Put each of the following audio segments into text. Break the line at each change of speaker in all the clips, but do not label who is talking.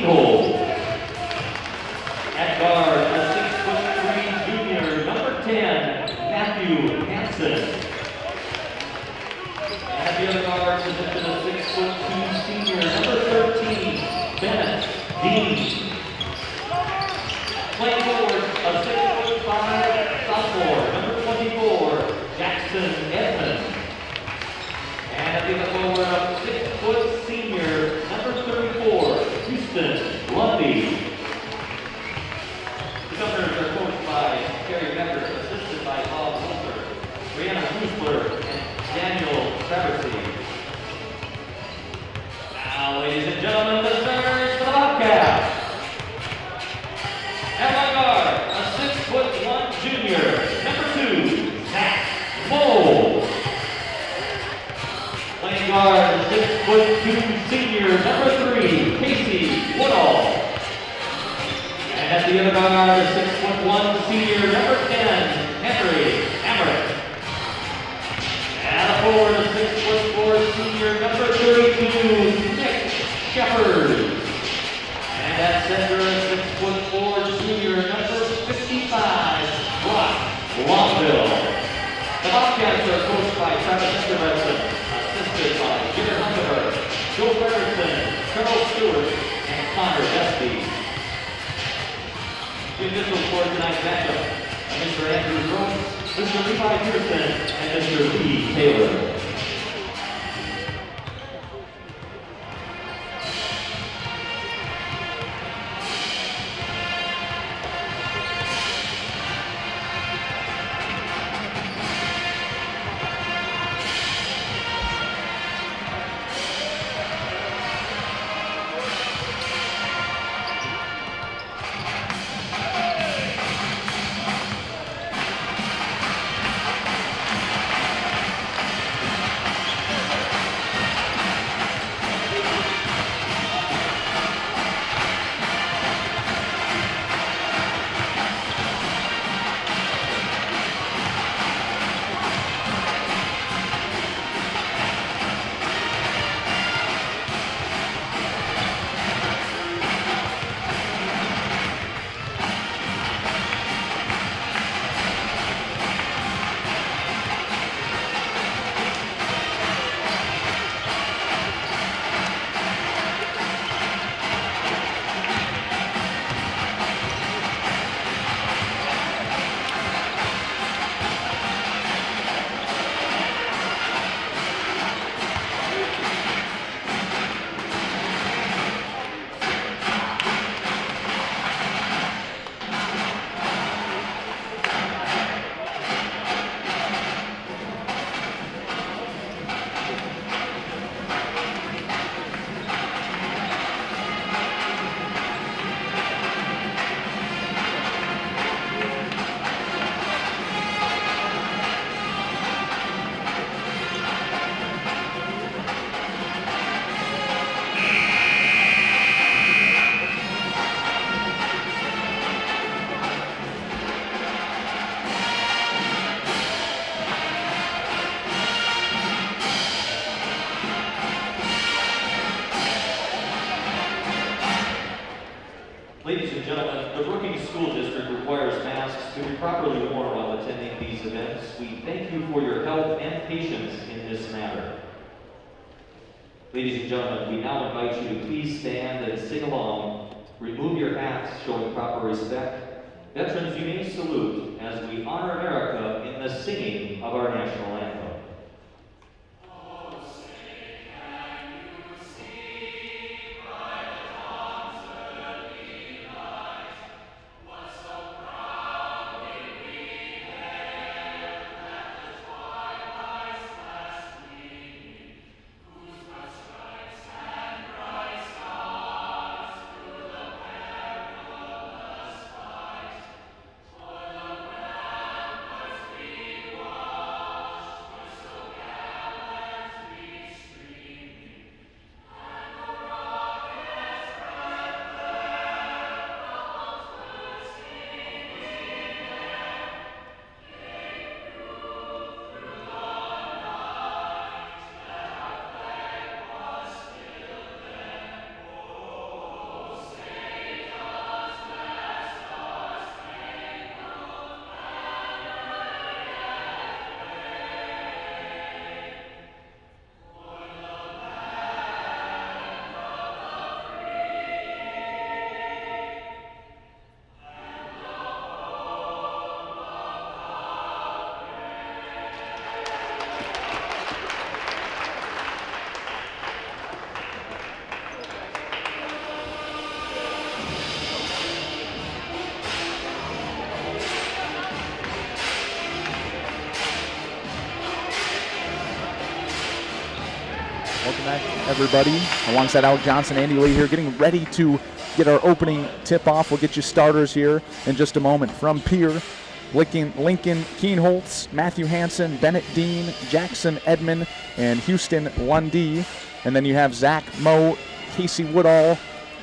Nicole. At guard, a 6'3" junior, number 10, Matthew Hansen. At the other guard, position a 6'2" senior, number 13, Bennett Dean. Playing forward, a 6'5" sophomore, number 24, Jackson Edmond. And at the other forward, a 6' senior, number 34, Houston Lundy. The Governors are coached by Pierre, assisted by Bob Wolfer, Brianna Husler, and Daniel Varsity. Now, ladies and gentlemen, the starters for the Bobcats. At one guard, a 6'1" junior, number 2, Zach Moe. Playing guard, a 6'2" senior, number 3, Casey Woodall. And at the other guard, a 6'1" senior, number 10, Henry Emmerich. And a forward, a 6'4" senior, number 32, Nick Shepard. And at center, a 6'4" junior, number 55, Brock Longville. The Bobcats are coached by Travis Henderson, assisted by Jared Hunter, Joe Ferguson, Charles Stewart, and Connor Despy. The officials for tonight's matchup are Mr. Andrew Rose, Mr. Levi Pearson, and Mr. Lee Taylor. Ladies and gentlemen, the Brookings School District requires masks to be properly worn while attending these events. We thank you for your help and patience in this matter. Ladies and gentlemen, we now invite you to please stand and sing along. Remove your hats, showing proper respect. Veterans, you may salute as we honor America in the singing of our national anthem.
everybody. Alongside Alec Johnson, Andy Lee here, getting ready to get our opening tip-off. We'll get you starters here in just a moment. From Pierre, Lincoln Keenholtz, Matthew Hansen, Bennett Dean, Jackson Edmond, and Houston Lundy. And then you have Zach Moe, Casey Woodall,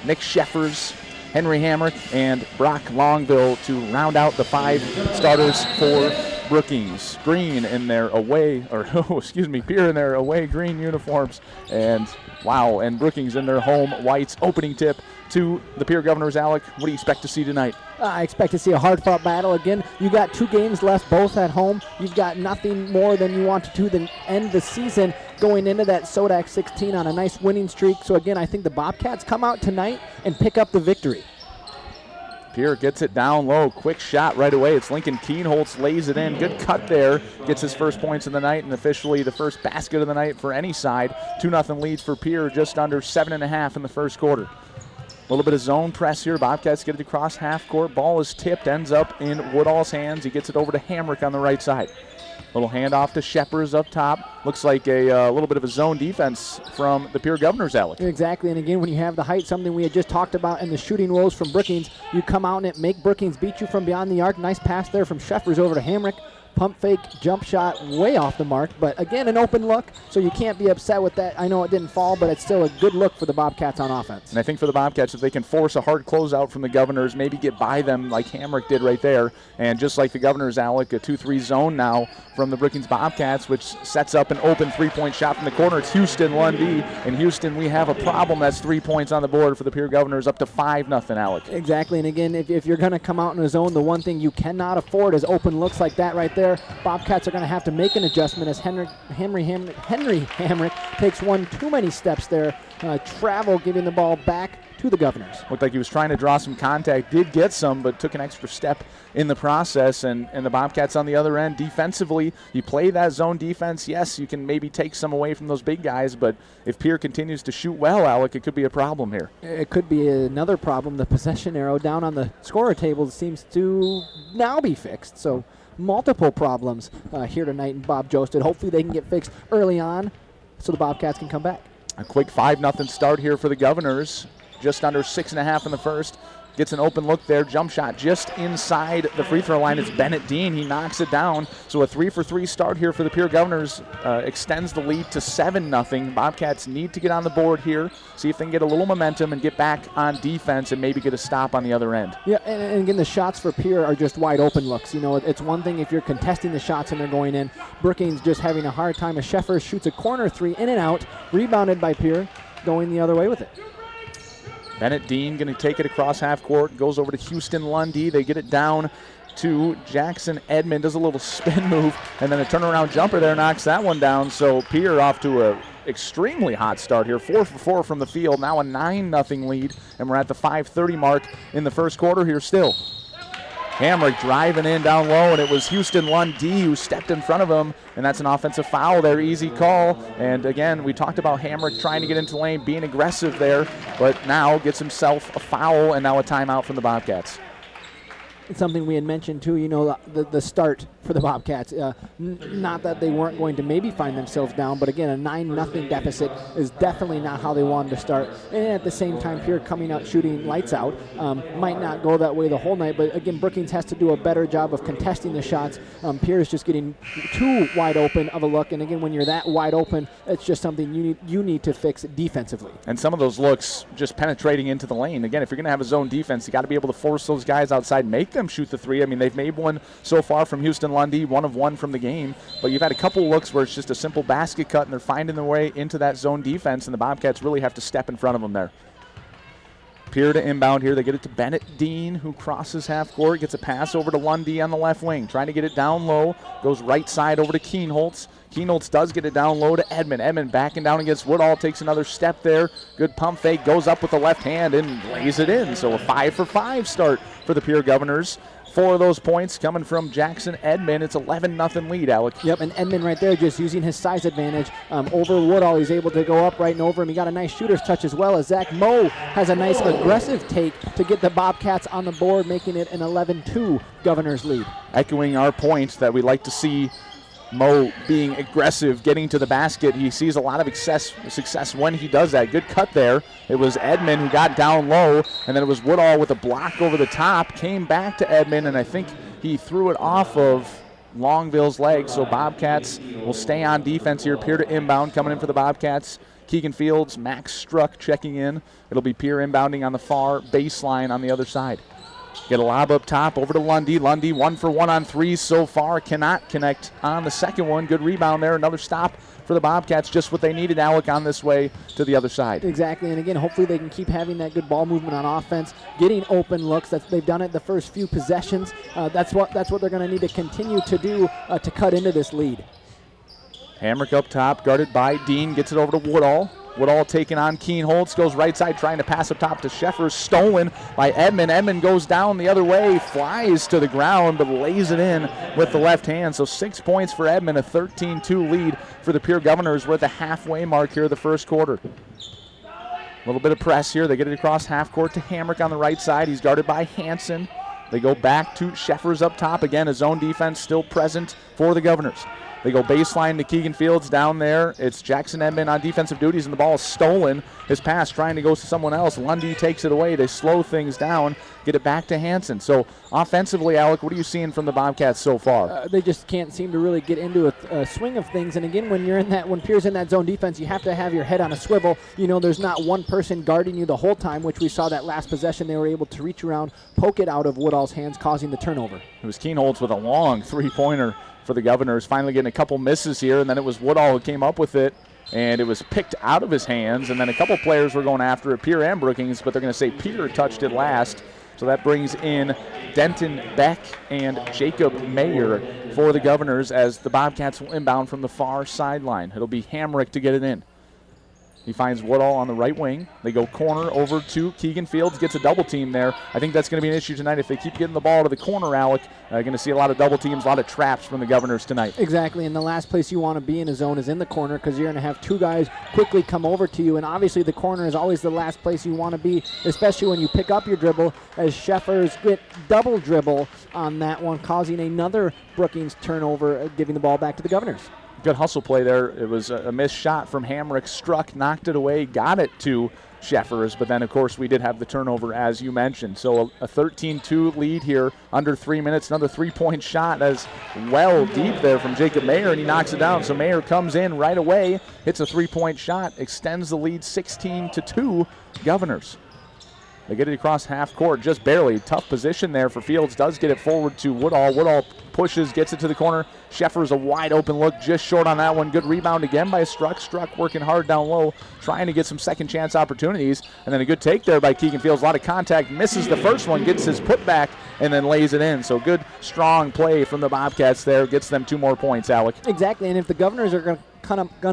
Nick Sheffers, Henry Hamrick, and Brock Longville to round out the 5 starters for Brookings. Green in their away, Pierre in their away green uniforms. And wow, and Brookings in their home whites. Opening tip to the Pierre Governors. Alec, what do you expect to see tonight?
I expect to see a hard-fought battle. Again, you got 2 games left, both at home. You've got nothing more than you want to do than end the season going into that Sodak 16 on a nice winning streak. So again, I think the Bobcats come out tonight and pick up the victory.
Pierre gets it down low. Quick shot right away. It's Lincoln Keenholtz, lays it in. Good cut there. Gets his first points of the night and officially the first basket of the night for any side. 2-0 leads for Pierre, just under 7.5 in the first quarter. A little bit of zone press here. Bobcats get it across half court. Ball is tipped, ends up in Woodall's hands. He gets it over to Hamrick on the right side. Little handoff to Shepers up top. Looks like a little bit of a zone defense from the Pierre Governors, Alec.
Exactly, and again, when you have the height, something we had just talked about in the shooting woes from Brookings, you come out and make Brookings beat you from beyond the arc. Nice pass there from Shepers over to Hamrick. Pump fake, jump shot, way off the mark, but again, an open look, so you can't be upset with that. I know it didn't fall, but it's still a good look for the Bobcats on offense.
And I think for the Bobcats, if they can force a hard closeout from the Governors, maybe get by them like Hamrick did right there, and just like the Governors, Alec, a 2-3 zone now from the Brookings Bobcats, which sets up an open three-point shot from the corner. It's Houston Lundy. In Houston, we have a problem. That's 3 points on the board for the Pierre Governors, up to 5-0, Alec.
Exactly, and again, if you're going to come out in a zone, the one thing you cannot afford is open looks like that right there. Bobcats are going to have to make an adjustment as Henry Hamrick takes one too many steps there. Travel giving the ball back to the Governors.
Looked like he was trying to draw some contact, did get some, but took an extra step in the process. And the Bobcats on the other end, defensively, you play that zone defense. Yes, you can maybe take some away from those big guys, but if Pierre continues to shoot well, Alec, it could be a problem here.
It could be another problem. The possession arrow down on the scorer table seems to now be fixed. So multiple problems here tonight in Bob Joested. Hopefully they can get fixed early on so the Bobcats can come back.
A quick 5-0 start here for the Governors. Just under 6.5 in the first. Gets an open look there. Jump shot just inside the free throw line. It's Bennett Dean. He knocks it down. So a 3-for-3 start here for the Pierre Governors extends the lead to 7-0. Bobcats need to get on the board here, see if they can get a little momentum and get back on defense and maybe get a stop on the other end.
Yeah, and again, the shots for Pierre are just wide open looks. You know, it's one thing if you're contesting the shots and they're going in. Brookings just having a hard time. As Sheffers shoots a corner 3 in and out, rebounded by Pierre, going the other way with it.
Bennett Dean going to take it across half court, goes over to Houston Lundy. They get it down to Jackson Edmond, does a little spin move, and then a turnaround jumper there knocks that one down. So Pierre off to a extremely hot start here, 4-for-4 from the field, now a 9-0 lead, and we're at the 5:30 mark in the first quarter here still. Hamrick driving in down low, and it was Houston Lundy who stepped in front of him, and that's an offensive foul there, easy call. And again, we talked about Hamrick trying to get into the lane, being aggressive there, but now gets himself a foul and now a timeout from the Bobcats.
It's something we had mentioned too, you know, the start for the Bobcats. Not that they weren't going to maybe find themselves down, but again, a 9-0 deficit is definitely not how they wanted to start. And at the same time, Pierre coming out shooting lights out. Might not go that way the whole night, but again, Brookings has to do a better job of contesting the shots. Pierre is just getting too wide open of a look, and again, when you're that wide open, it's just something you need to fix defensively.
And some of those looks just penetrating into the lane. Again, if you're going to have a zone defense, you got to be able to force those guys outside, make them shoot the three. I mean, they've made one so far from Houston Lundy, 1 of 1 from the game, but you've had a couple looks where it's just a simple basket cut and they're finding their way into that zone defense, and the Bobcats really have to step in front of them there. Pierre to inbound here. They get it to Bennett Dean, who crosses half court, gets a pass over to Lundy on the left wing, trying to get it down low, goes right side over to Keenholtz. Keenholtz does get it down low to Edmond. Edmond backing down against Woodall, takes another step there. Good pump fake, goes up with the left hand and lays it in. So a 5-for-5 start for the Pierre Governors. 4 of those points coming from Jackson Edmond. It's 11-0 lead, Alec.
Yep, and Edmond right there just using his size advantage over Woodall. He's able to go up right and over him. He got a nice shooter's touch as well as Zach Moe has a nice aggressive take to get the Bobcats on the board, making it an 11-2 Governors lead.
Echoing our points that we like to see Mo being aggressive, getting to the basket. He sees a lot of success when he does that. Good cut there. It was Edmond who got down low, and then it was Woodall with a block over the top. Came back to Edmond, and I think he threw it off of Longville's leg. So Bobcats will stay on defense here. Pierre to inbound, coming in for the Bobcats. Keegan Fields, Max Struck checking in. It'll be Pierre inbounding on the far baseline on the other side. Get a lob up top over to Lundy. Lundy 1 for 1 on threes so far. Cannot connect on the second one. Good rebound there. Another stop for the Bobcats. Just what they needed, Alec, on this way to the other side.
Exactly. And again, hopefully they can keep having that good ball movement on offense, getting open looks. They've done it the first few possessions. That's what they're going to need to continue to do to cut into this lead.
Hamrick up top, guarded by Dean. Gets it over to Woodall. Woodall taking on Keenholz, goes right side, trying to pass up top to Sheffer. Stolen by Edmond. Edmond goes down the other way, flies to the ground, but lays it in with the left hand. So 6 points for Edmond, a 13-2 lead for the Pierre Governors. We're at the halfway mark here of the first quarter. A little bit of press here. They get it across half court to Hamrick on the right side. He's guarded by Hansen. They go back to Sheffers up top. Again, a zone defense still present for the Governors. They go baseline to Keegan Fields down there. It's Jackson Edmond on defensive duties, and the ball is stolen. His pass trying to go to someone else. Lundy takes it away. They slow things down, get it back to Hansen. So offensively, Alec, what are you seeing from the Bobcats so far?
They just can't seem to really get into a swing of things. And again, when Pierre's in that zone defense, you have to have your head on a swivel. You know, there's not one person guarding you the whole time, which we saw that last possession. They were able to reach around, poke it out of Woodall's hands, causing the turnover.
It was Keenholz with a long three-pointer for the Governors, finally getting a couple misses here, and then it was Woodall who came up with it, and it was picked out of his hands, and then a couple players were going after it, Pierre and Brookings, but they're going to say Pierre touched it last. So that brings in Denton Beck and Jacob Mayer for the Governors as the Bobcats will inbound from the far sideline. It'll be Hamrick to get it in. He finds Woodall on the right wing. They go corner over to Keegan Fields, gets a double team there. I think that's going to be an issue tonight. If they keep getting the ball to the corner, Alec, going to see a lot of double teams, a lot of traps from the Governors tonight.
Exactly, and the last place you want to be in a zone is in the corner because you're going to have two guys quickly come over to you, and obviously the corner is always the last place you want to be, especially when you pick up your dribble, as Sheffers get double dribble on that one, causing another Brookings turnover, giving the ball back to the Governors.
Good hustle play there. It was a missed shot from Hamrick. Struck, knocked it away, got it to Sheffers, but then, of course, we did have the turnover, as you mentioned. So a 13-2 lead here, under 3 minutes. Another three-point shot as well deep there from Jacob Mayer, and he knocks it down. So Mayer comes in right away, hits a three-point shot, extends the lead 16-2 Governors. They get it across half court, just barely. Tough position there for Fields. Does get it forward to Woodall. Woodall pushes, gets it to the corner. Sheffers a wide open look, just short on that one. Good rebound again by Struck. Struck working hard down low, trying to get some second chance opportunities. And then a good take there by Keegan Fields. A lot of contact, misses the first one, gets his putback, and then lays it in. So good, strong play from the Bobcats there. Gets them 2 more points, Alec.
Exactly, and if the Governors are going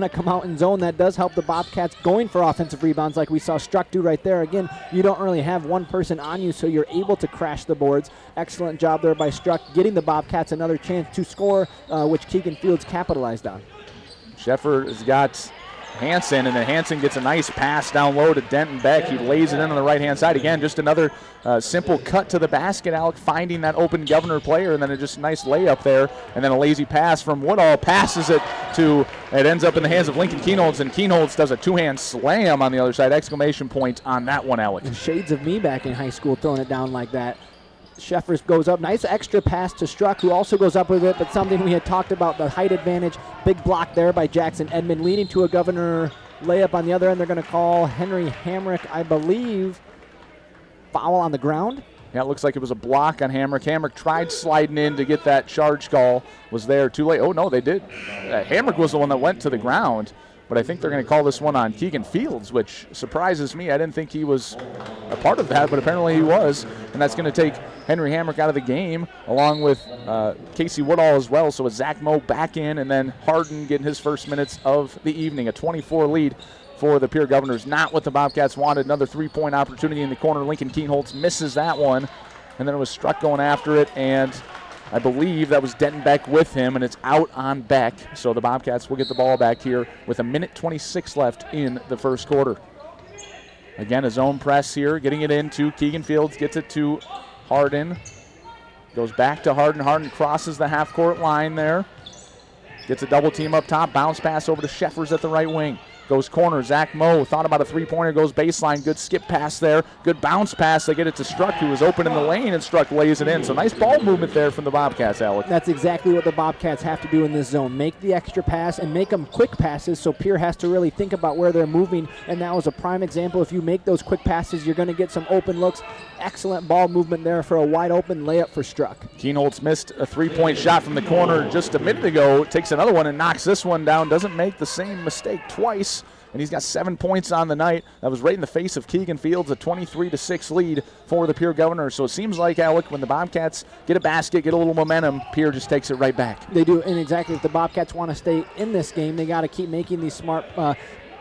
to come out in zone, that does help the Bobcats going for offensive rebounds like we saw Struck do right there. Again, you don't really have one person on you, so you're able to crash the boards. Excellent job there by Struck, getting the Bobcats another chance to score, which Keegan Fields capitalized on.
Sheffer has got Hansen, and then Hansen gets a nice pass down low to Denton Beck. He lays it in on the right-hand side. Again, just another simple cut to the basket, Alec, finding that open Governor player, and then a just nice layup there, and then a lazy pass from Woodall. Passes it it ends up in the hands of Lincoln Keenholz, and Keenholz does a two-hand slam on the other side. Exclamation point on that one, Alec.
Shades of me back in high school throwing it down like that. Sheffers goes up. Nice extra pass to Struck, who also goes up with it, but something we had talked about, the height advantage. Big block there by Jackson Edmond, leading to a Governor layup on the other end. They're going to call Henry Hamrick, I believe, foul on the ground.
Yeah, it looks like it was a block on Hamrick. Hamrick tried sliding in to get that charge call. Was there too late? Oh, no, they did. Hamrick was the one that went to the ground. But I think they're going to call this one on Keegan Fields, which surprises me. I didn't think he was a part of that, but apparently he was. And that's going to take Henry Hamrick out of the game, along with Casey Woodall as well. So it's Zach Moe back in, and then Harden getting his first minutes of the evening. A 24 lead for the Pierre Governors. Not what the Bobcats wanted. Another three-point opportunity in the corner. Lincoln Keenholz misses that one. And then it was Struck going after it, and I believe that was Denton Beck with him, and it's out on Beck. So the Bobcats will get the ball back here with 1:26 left in the first quarter. Again, a zone press here, getting it into Keegan Fields, gets it to Harden. Goes back to Harden. Harden crosses the half-court line there. Gets a double team up top. Bounce pass over to Sheffers at the right wing. Goes corner. Zach Moe thought about a three-pointer. Goes baseline. Good skip pass there. Good bounce pass. They get it to Struck, who was open in the lane, and Struck lays it in. So nice ball movement there from the Bobcats, Alec.
That's exactly what the Bobcats have to do in this zone. Make the extra pass and make them quick passes, so Pierre has to really think about where they're moving, and that was a prime example. If you make those quick passes, you're going to get some open looks. Excellent ball movement there for a wide-open layup for Struck.
Kienholz missed a three-point shot from the corner just a minute ago. Takes another one and knocks this one down. Doesn't make the same mistake twice. And he's got 7 points on the night. That was right in the face of Keegan Fields, a 23-6 lead for the Pierre Governors. So it seems like, Alec, when the Bobcats get a basket, get a little momentum, Pierre just takes it right back.
They do, and exactly, if the Bobcats want to stay in this game, they got to keep making these smart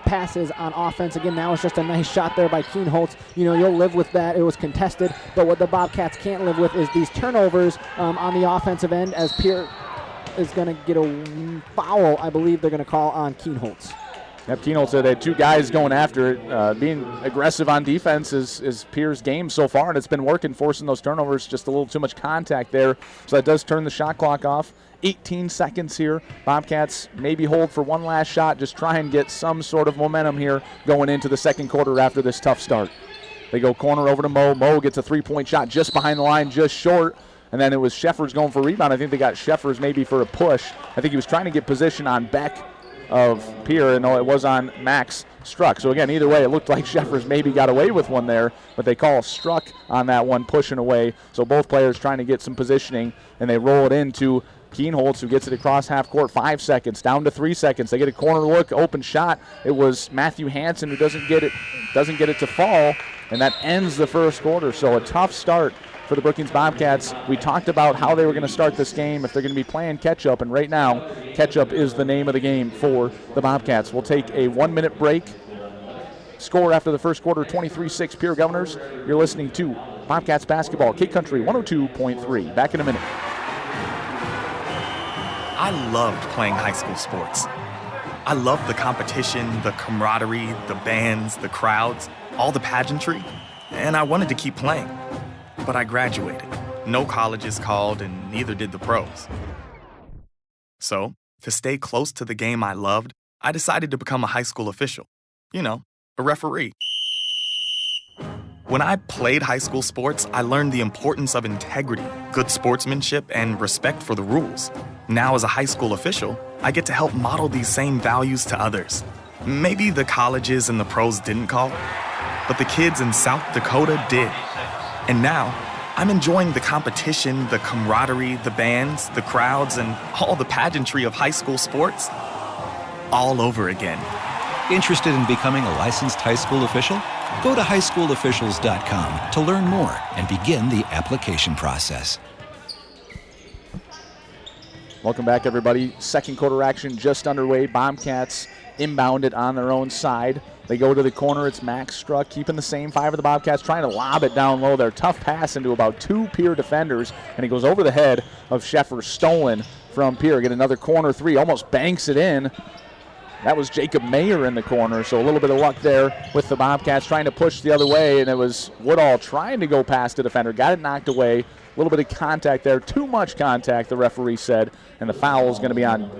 passes on offense. Again, that was just a nice shot there by Kienholz. You know, you'll live with that. It was contested, but what the Bobcats can't live with is these turnovers on the offensive end, as Pierre is going to get a foul, I believe they're going to call on Kienholz.
Yep, Kienholz said they had two guys going after it. Being aggressive on defense is Pierre's game so far, and it's been working, forcing those turnovers, just a little too much contact there. So that does turn the shot clock off. 18 seconds here. Bobcats maybe hold for one last shot, just try and get some sort of momentum here going into the second quarter after this tough start. They go corner over to Moe. Moe gets a three-point shot just behind the line, just short. And then it was Sheffers going for a rebound. I think they got Sheffers maybe for a push. I think he was trying to get position on Beck of Pierre, and it was on Max Struck. So again, either way, it looked like Sheffers maybe got away with one there, but they call Struck on that one, pushing away. So both players trying to get some positioning, and they roll it into Kienholz, who gets it across half court. 5 seconds, down to 3 seconds. They get a corner look, open shot. It was Matthew Hansen who doesn't get it to fall, and that ends the first quarter. So a tough start for the Brookings Bobcats. We talked about how they were going to start this game, if they're going to be playing catch-up, and right now, catch-up is the name of the game for the Bobcats. We'll take a 1-minute break. Score after the first quarter, 23-6 Pierre Governors. You're listening to Bobcats Basketball, K Country 102.3. Back in a minute.
I loved playing high school sports. I loved the competition, the camaraderie, the bands, the crowds, all the pageantry, and I wanted to keep playing. But I graduated. No colleges called, and neither did the pros. So, to stay close to the game I loved, I decided to become a high school official. You know, a referee. When I played high school sports, I learned the importance of integrity, good sportsmanship, and respect for the rules. Now, as a high school official, I get to help model these same values to others. Maybe the colleges and the pros didn't call, but the kids in South Dakota did. And now, I'm enjoying the competition, the camaraderie, the bands, the crowds, and all the pageantry of high school sports all over again.
Interested in becoming a licensed high school official? Go to highschoolofficials.com to learn more and begin the application process.
Welcome back, everybody. Second quarter action just underway. Bobcats inbounded on their own side. They go to the corner. It's Max Struck, keeping the same 5 of the Bobcats, trying to lob it down low there. Tough pass into about 2 Pierre defenders, and he goes over the head of Sheffer, stolen from Pierre. Get another corner 3, almost banks it in. That was Jacob Mayer in the corner, so a little bit of luck there with the Bobcats trying to push the other way, and it was Woodall trying to go past the defender. Got it knocked away. A little bit of contact there. Too much contact, the referee said, and the foul is going to be on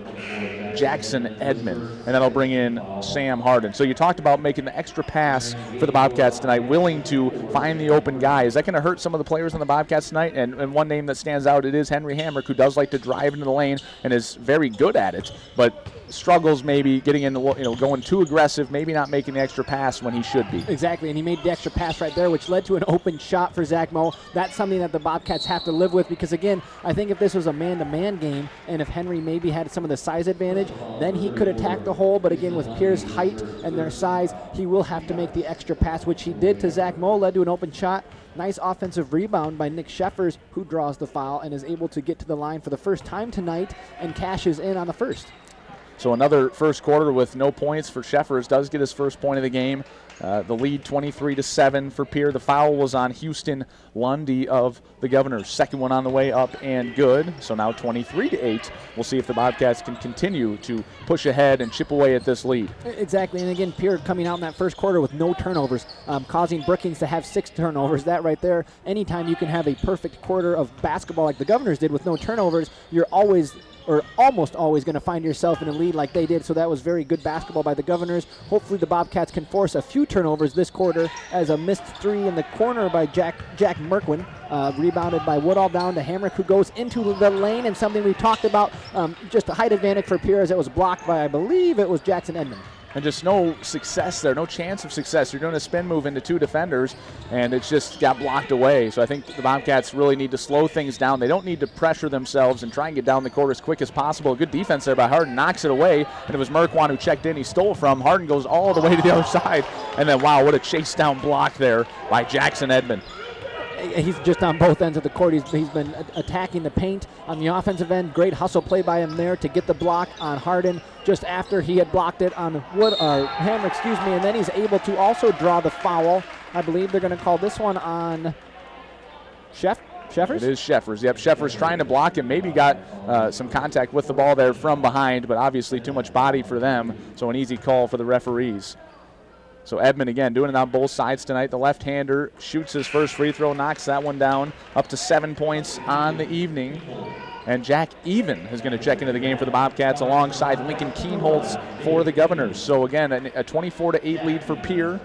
Jackson Edmond, and that'll bring in Sam Harden. So you talked about making the extra pass for the Bobcats tonight, willing to find the open guy. Is that going to hurt some of the players on the Bobcats tonight? And one name that stands out, it is Henry Hamrick, who does like to drive into the lane and is very good at it, but struggles maybe getting in the, going too aggressive, maybe not making the extra pass when he should be.
Exactly, and he made the extra pass right there, which led to an open shot for Zach Moe. That's something that the Bobcats have to live with, because again, I think if this was a man-to-man game, and if Henry maybe had some of the size advantage, then he could attack the hole, but again, with Pierre's height and their size, he will have to make the extra pass, which he did to Zach Moe, led to an open shot. Nice offensive rebound by Nick Sheffers, who draws the foul and is able to get to the line for the first time tonight and cashes in on the first.
So another first quarter with no points for Sheffers. Does get his first point of the game. The lead 23-7 for Pierre. The foul was on Houston Lundy of the Governors. Second one on the way up and good. So now 23-8. We'll see if the Bobcats can continue to push ahead and chip away at this lead.
Exactly, and again, Pierre coming out in that first quarter with no turnovers, causing Brookings to have 6 turnovers. That right there, anytime you can have a perfect quarter of basketball like the Governors did with no turnovers, you're always or almost always going to find yourself in a lead like they did. So that was very good basketball by the Governors. Hopefully the Bobcats can force a few turnovers this quarter, as a missed three in the corner by Jack Merkwin, rebounded by Woodall down to Hamrick, who goes into the lane, and something we talked about, just a height advantage for Pierre, as it was blocked by, I believe it was Jackson Edmond.
And just no success there, no chance of success. You're doing a spin move into two defenders, and it's just got blocked away. So I think the Bobcats really need to slow things down. They don't need to pressure themselves and try and get down the court as quick as possible. Good defense there by Harden, knocks it away, and it was Merkwan who checked in. He stole from. Harden goes all the way to the other side, and then, wow, what a chase down block there by Jackson Edmond.
He's just on both ends of the court. He's been attacking the paint on the offensive end. Great hustle play by him there to get the block on Harden just after he had blocked it on Hammer, and then he's able to also draw the foul. I believe they're going to call this one on Sheffers?
It is Sheffers. Yep, Sheffers trying to block him. Maybe got some contact with the ball there from behind, but obviously too much body for them, so an easy call for the referees. So Edmond, again, doing it on both sides tonight. The left-hander shoots his first free throw, knocks that one down, up to 7 points on the evening. And Jack Even is going to check into the game for the Bobcats alongside Lincoln Keenholz for the Governors. So, again, a 24-8 lead for Pierre.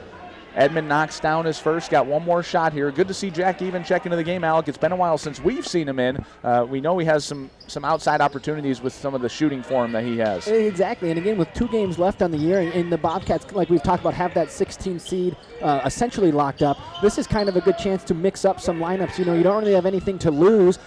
Edmond knocks down his first, got one more shot here. Good to see Jack Even check into the game, Alec. It's been a while since we've seen him in. We know he has some outside opportunities with some of the shooting form that he has.
Exactly, and again, with 2 games left on the year, and the Bobcats, like we've talked about, have that 16 seed essentially locked up. This is kind of a good chance to mix up some lineups. You know, you don't really have anything to lose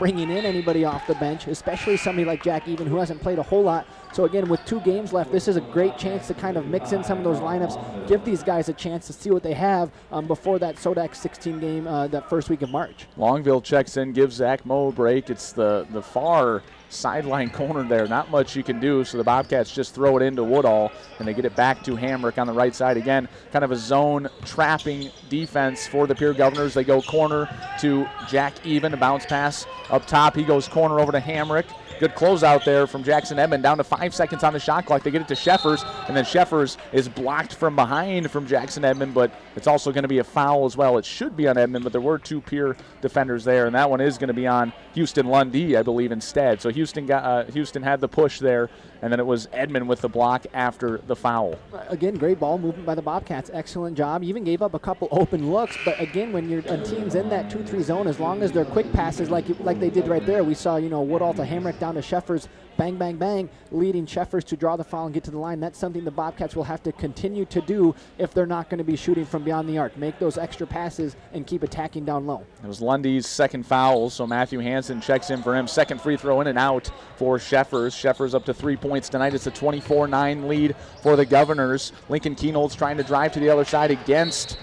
bringing in anybody off the bench, especially somebody like Jack Even, who hasn't played a whole lot. So again, with 2 games left, this is a great chance to kind of mix in some of those lineups, give these guys a chance to see what they have before that Sodak 16 game that first week of March.
Longville checks in, gives Zach Moe a break. It's the far sideline corner there. Not much you can do, so the Bobcats just throw it into Woodall, and they get it back to Hamrick on the right side. Again, kind of a zone trapping defense for the Pierre Governors. They go corner to Jack Even, a bounce pass up top. He goes corner over to Hamrick. Good closeout there from Jackson Edmond. Down to 5 seconds on the shot clock. They get it to Sheffers, and then Sheffers is blocked from behind from Jackson Edmond, but it's also going to be a foul as well. It should be on Edmond, but there were 2 Pierre defenders there, and that one is going to be on Houston Lundy, I believe, instead. So Houston had the push there, and then it was Edmond with the block after the foul.
Again, great ball movement by the Bobcats. Excellent job. Even gave up a couple open looks, but again, when your team's in that 2-3 zone, as long as they're quick passes like they did right there, we saw, Woodall to Hamrick down to Sheffers, bang, bang, bang, leading Sheffers to draw the foul and get to the line. That's something the Bobcats will have to continue to do if they're not going to be shooting from beyond the arc. Make those extra passes and keep attacking down low.
It was Lundy's second foul, so Matthew Hansen checks in for him. Second free throw in and out for Sheffers. Sheffers up to 3 points tonight. It's a 24-9 lead for the Governors. Lincoln Keenholz trying to drive to the other side against,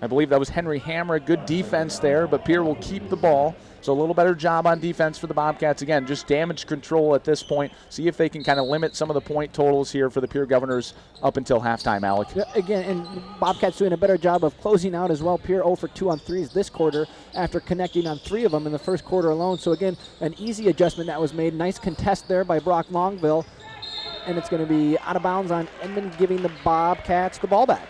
I believe that was Henry Hammer. Good defense there, but Pierre will keep the ball. So a little better job on defense for the Bobcats. Again, just damage control at this point. See if they can kind of limit some of the point totals here for the Pierre Governors up until halftime, Alec.
Yeah, again, and Bobcats doing a better job of closing out as well. Pierre 0 for 2 on threes this quarter after connecting on 3 of them in the first quarter alone. So again, an easy adjustment that was made. Nice contest there by Brock Longville. And it's going to be out of bounds on Edmond, giving the Bobcats the ball back.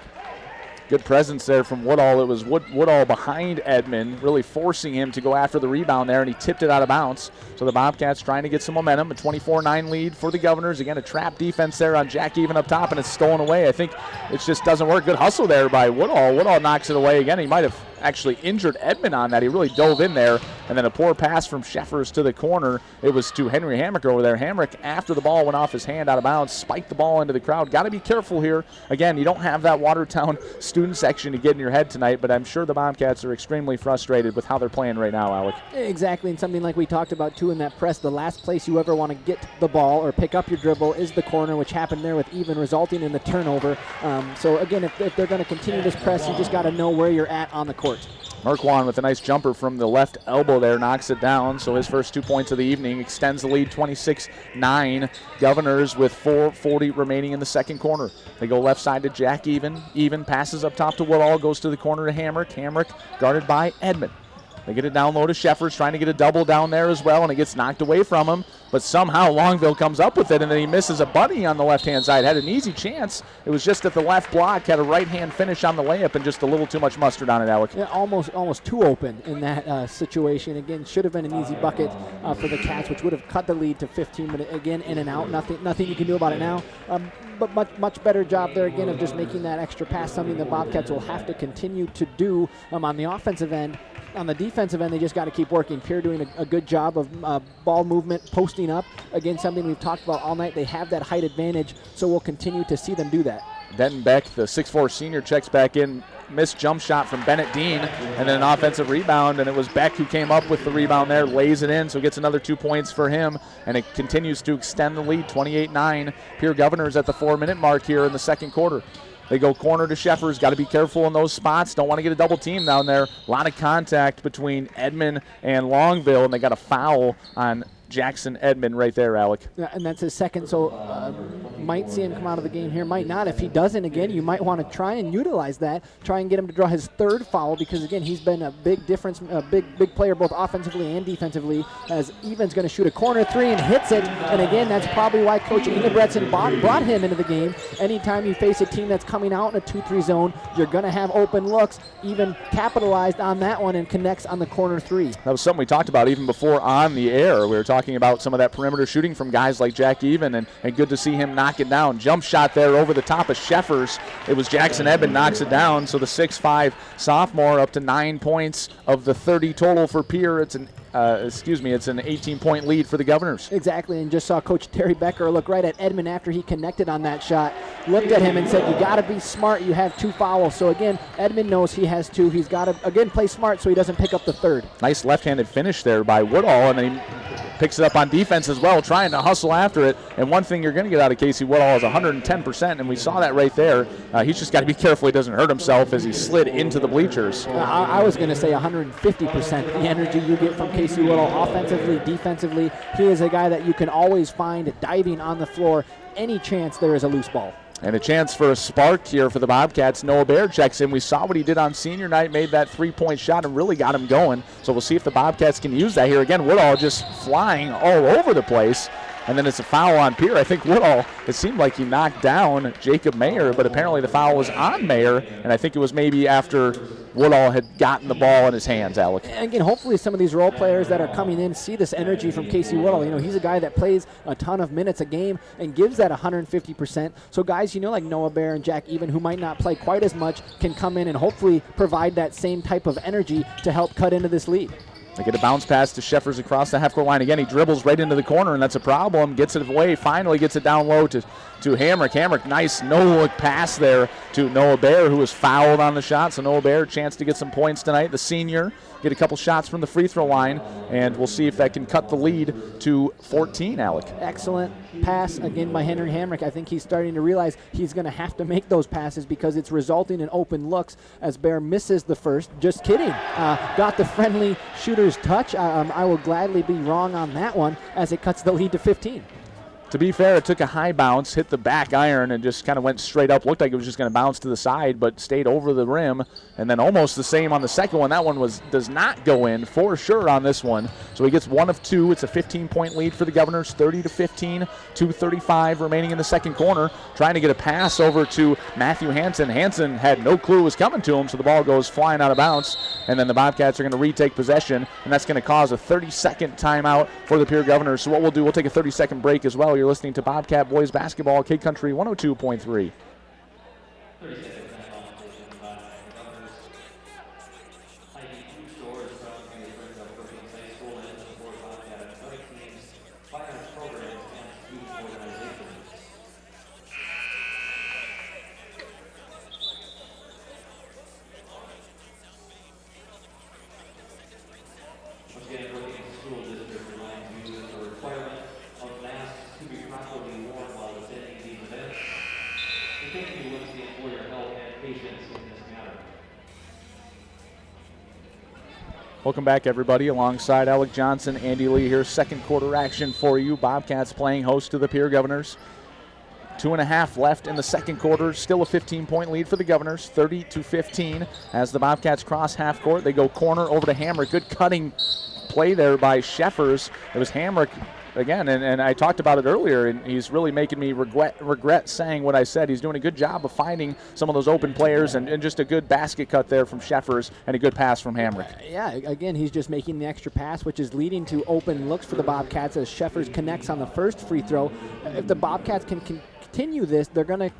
Good presence there from Woodall. It was Woodall behind Edmond, really forcing him to go after the rebound there, and he tipped it out of bounds. So the Bobcats trying to get some momentum. A 24-9 lead for the Governors. Again, a trap defense there on Jack Even up top, and it's stolen away. I think it just doesn't work. Good hustle there by Woodall. Woodall knocks it away again. He might have actually injured Edmond on that. He really dove in there, and then a poor pass from Sheffers to the corner. It was to Henry Hamrick over there. Hamrick, after the ball went off his hand out of bounds, spiked the ball into the crowd. Got to be careful here. Again, you don't have that Watertown student section to get in your head tonight, but I'm sure the Bobcats are extremely frustrated with how they're playing right now, Alec.
Exactly, and something like we talked about too in that press, the last place you ever want to get the ball or pick up your dribble is the corner, which happened there with Even, resulting in the turnover. So again, if they're going to continue this press, you just got to know where you're at on the court.
Merkwan with a nice jumper from the left elbow there, knocks it down. So his first 2 points of the evening, extends the lead 26-9. Governors with 4:40 remaining in the second quarter. They go left side to Jack Even. Even passes up top to Woodall, goes to the corner to Hamrick. Hamrick guarded by Edmond. They get it down low to Sheffers, trying to get a double down there as well, and it gets knocked away from him. But somehow Longville comes up with it, and then he misses a bunny on the left-hand side. Had an easy chance. It was just at the left block, had a right-hand finish on the layup, and just a little too much mustard on it, Alec.
Yeah, almost too open in that situation. Again, should have been an easy bucket for the Cats, which would have cut the lead to 15. But again, in and out, nothing you can do about it now. But much better job there again of just making that extra pass, something the Bobcats will have to continue to do on the offensive end. On the defensive end, they just got to keep working. Pierre doing a good job of ball movement, posting up. Again, something we've talked about all night. They have that height advantage, so we'll continue to see them do that.
Denton Beck, the 6'4 senior, checks back in. Missed jump shot from Bennett Dean, and then an offensive rebound, and it was Beck who came up with the rebound there, lays it in, so gets another 2 points for him, and it continues to extend the lead, 28-9. Pierre Governors at the 4-minute mark here in the second quarter. They go corner to Sheffers. Got to be careful in those spots. Don't want to get a double team down there. A lot of contact between Edmond and Longville, and they got a foul on Jackson Edmond right there, Alec.
Yeah, and that's his second, so might see him come out of the game here, might not. If he doesn't, again, you might want to try and utilize that, try and get him to draw his third foul, because again, he's been a big difference, a big player both offensively and defensively, as Evan's going to shoot a corner three and hits it, and again, that's probably why Coach Ingebretson brought him into the game. Anytime you face a team that's coming out in a 2-3 zone, you're going to have open looks. Even capitalized on that one and connects on the corner three.
That was something we talked about even before on the air. We were talking about some of that perimeter shooting from guys like Jack Even, and good to see him knock it down. Jump shot there over the top of Sheffers. It was Jackson Edmond knocks it down, so the 6'5 sophomore up to 9 points of the 30 total for Pierre. It's an 18-point lead for the Governors.
Exactly, and just saw Coach Terry Becker look right at Edmond after he connected on that shot, looked at him and said, you got to be smart, you have 2 fouls. So again, Edmond knows he has 2. He's got to, again, play smart so he doesn't pick up the third.
Nice left-handed finish there by Woodall, and then he picks it up on defense as well, trying to hustle after it. And one thing you're going to get out of Casey Woodall is 110%, and we saw that right there. He's just got to be careful he doesn't hurt himself as he slid into the bleachers.
I was going to say 150%. The energy you get from Casey Woodall offensively, defensively. He is a guy that you can always find diving on the floor any chance there is a loose ball.
And a chance for a spark here for the Bobcats. Noah Baer checks in. We saw what he did on senior night, made that 3-point shot and really got him going. So we'll see if the Bobcats can use that here. Again, Woodall just flying all over the place. And then it's a foul on Pierre. I think Woodall, it seemed like he knocked down Jacob Mayer, but apparently the foul was on Mayer, and I think it was maybe after Woodall had gotten the ball in his hands, Alec.
Again, hopefully some of these role players that are coming in see this energy from Casey Woodall. You know, he's a guy that plays a ton of minutes a game and gives that 150%. So guys, you know, like Noah Baer and Jack Even, who might not play quite as much, can come in and hopefully provide that same type of energy to help cut into this lead.
They get a bounce pass to Sheffers across the half-court line. Again, he dribbles right into the corner, and that's a problem. Gets it away, finally gets it down low to Hamrick. Hamrick, nice no-look pass there to Noah Baer, who was fouled on the shot. So Noah Baer, chance to get some points tonight. The senior, get a couple shots from the free throw line, and we'll see if that can cut the lead to 14, Alec.
Excellent pass again by Henry Hamrick. I think he's starting to realize he's going to have to make those passes because it's resulting in open looks as Baer misses the first. Just kidding. Got the friendly shooter's touch. I will gladly be wrong on that one as it cuts the lead to 15.
To be fair, it took a high bounce, hit the back iron, and just kind of went straight up. Looked like it was just going to bounce to the side, but stayed over the rim. And then almost the same on the second one. That one does not go in for sure on this one. So he gets 1 of 2. It's a 15-point lead for the Governors, 30-15, 2:35 remaining in the second corner. Trying to get a pass over to Matthew Hansen. Hansen had no clue it was coming to him, so the ball goes flying out of bounds. And then the Bobcats are going to retake possession, and that's going to cause a 30-second timeout for the Pierre Governors. So what we'll do, we'll take a 30-second break as well. You're listening to Bobcat Boys Basketball, K Country 102.3. Welcome back, everybody. Alongside Alec Johnson, Andy Lee here. Second quarter action for you. Bobcats playing host to the Pierre Governors. 2.5 left in the second quarter. Still a 15-point lead for the Governors, 30-15. As the Bobcats cross half court, they go corner over to Hamrick. Good cutting play there by Sheffers. It was Hamrick again, and I talked about it earlier, and he's really making me regret saying what I said. He's doing a good job of finding some of those open players, and just a good basket cut there from Sheffers and a good pass from Hamrick.
Yeah, again, he's just making the extra pass, which is leading to open looks for the Bobcats as Sheffers connects on the first free throw. If the Bobcats can continue this, they're going to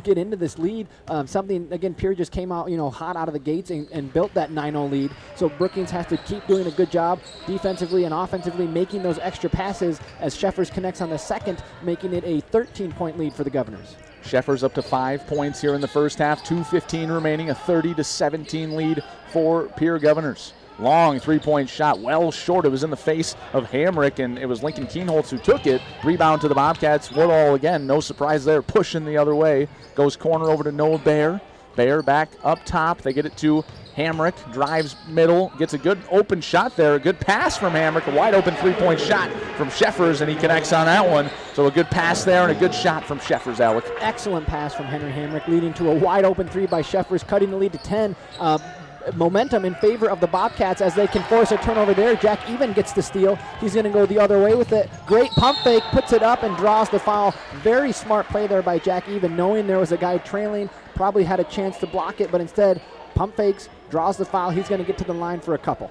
get into this lead. Something, again, Pierre just came out, hot out of the gates and built that 9-0 lead. So Brookings has to keep doing a good job defensively and offensively, making those extra passes as Sheffers connects on the second, making it a 13-point lead for the Governors.
Sheffers up to 5 points here in the first half, 2:15 remaining, a 30-17 lead for Pierre Governors. Long three-point shot, well short. It was in the face of Hamrick, and it was Lincoln Kienholz who took it. Rebound to the Bobcats. Woodall again, no surprise there, pushing the other way. Goes corner over to Noah Bear. Bear back up top. They get it to Hamrick. Drives middle. Gets a good open shot there. A good pass from Hamrick. A wide open three-point shot from Sheffers, and he connects on that one. So a good pass there and a good shot from Sheffers, Alec.
Excellent pass from Henry Hamrick, leading to a wide open three by Sheffers, cutting the lead to 10. Momentum in favor of the Bobcats as they can force a turnover there. Jack Even gets the steal. He's going to go the other way with it. Great pump fake, puts it up and draws the foul. Very smart play there by Jack Even, knowing there was a guy trailing. Probably had a chance to block it, but instead pump fakes, draws the foul. He's going to get to the line for a couple.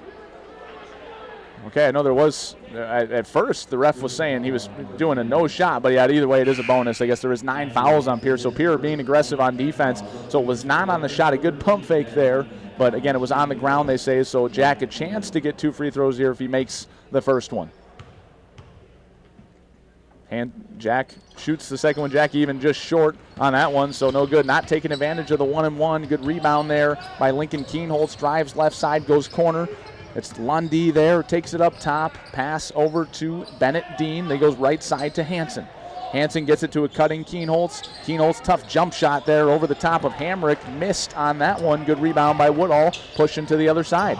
Okay, I know there was, at first, the ref was saying he was doing a no shot, but yeah, either way, it is a bonus. I guess there was 9 fouls on Pierre, so Pierre being aggressive on defense. So it was not on the shot. A good pump fake there, but again, it was on the ground, they say, so Jack a chance to get 2 free throws here if he makes the first one. And Jack shoots the second one. Jack Even just short on that one, so no good. Not taking advantage of the 1-and-1. Good rebound there by Lincoln Kienholz. Drives left side, goes corner. It's Lundy there, takes it up top. Pass over to Bennett Dean. They goes right side to Hansen. Hansen gets it to a cutting Kienholz. Kienholz, tough jump shot there over the top of Hamrick. Missed on that one. Good rebound by Woodall, pushing to the other side.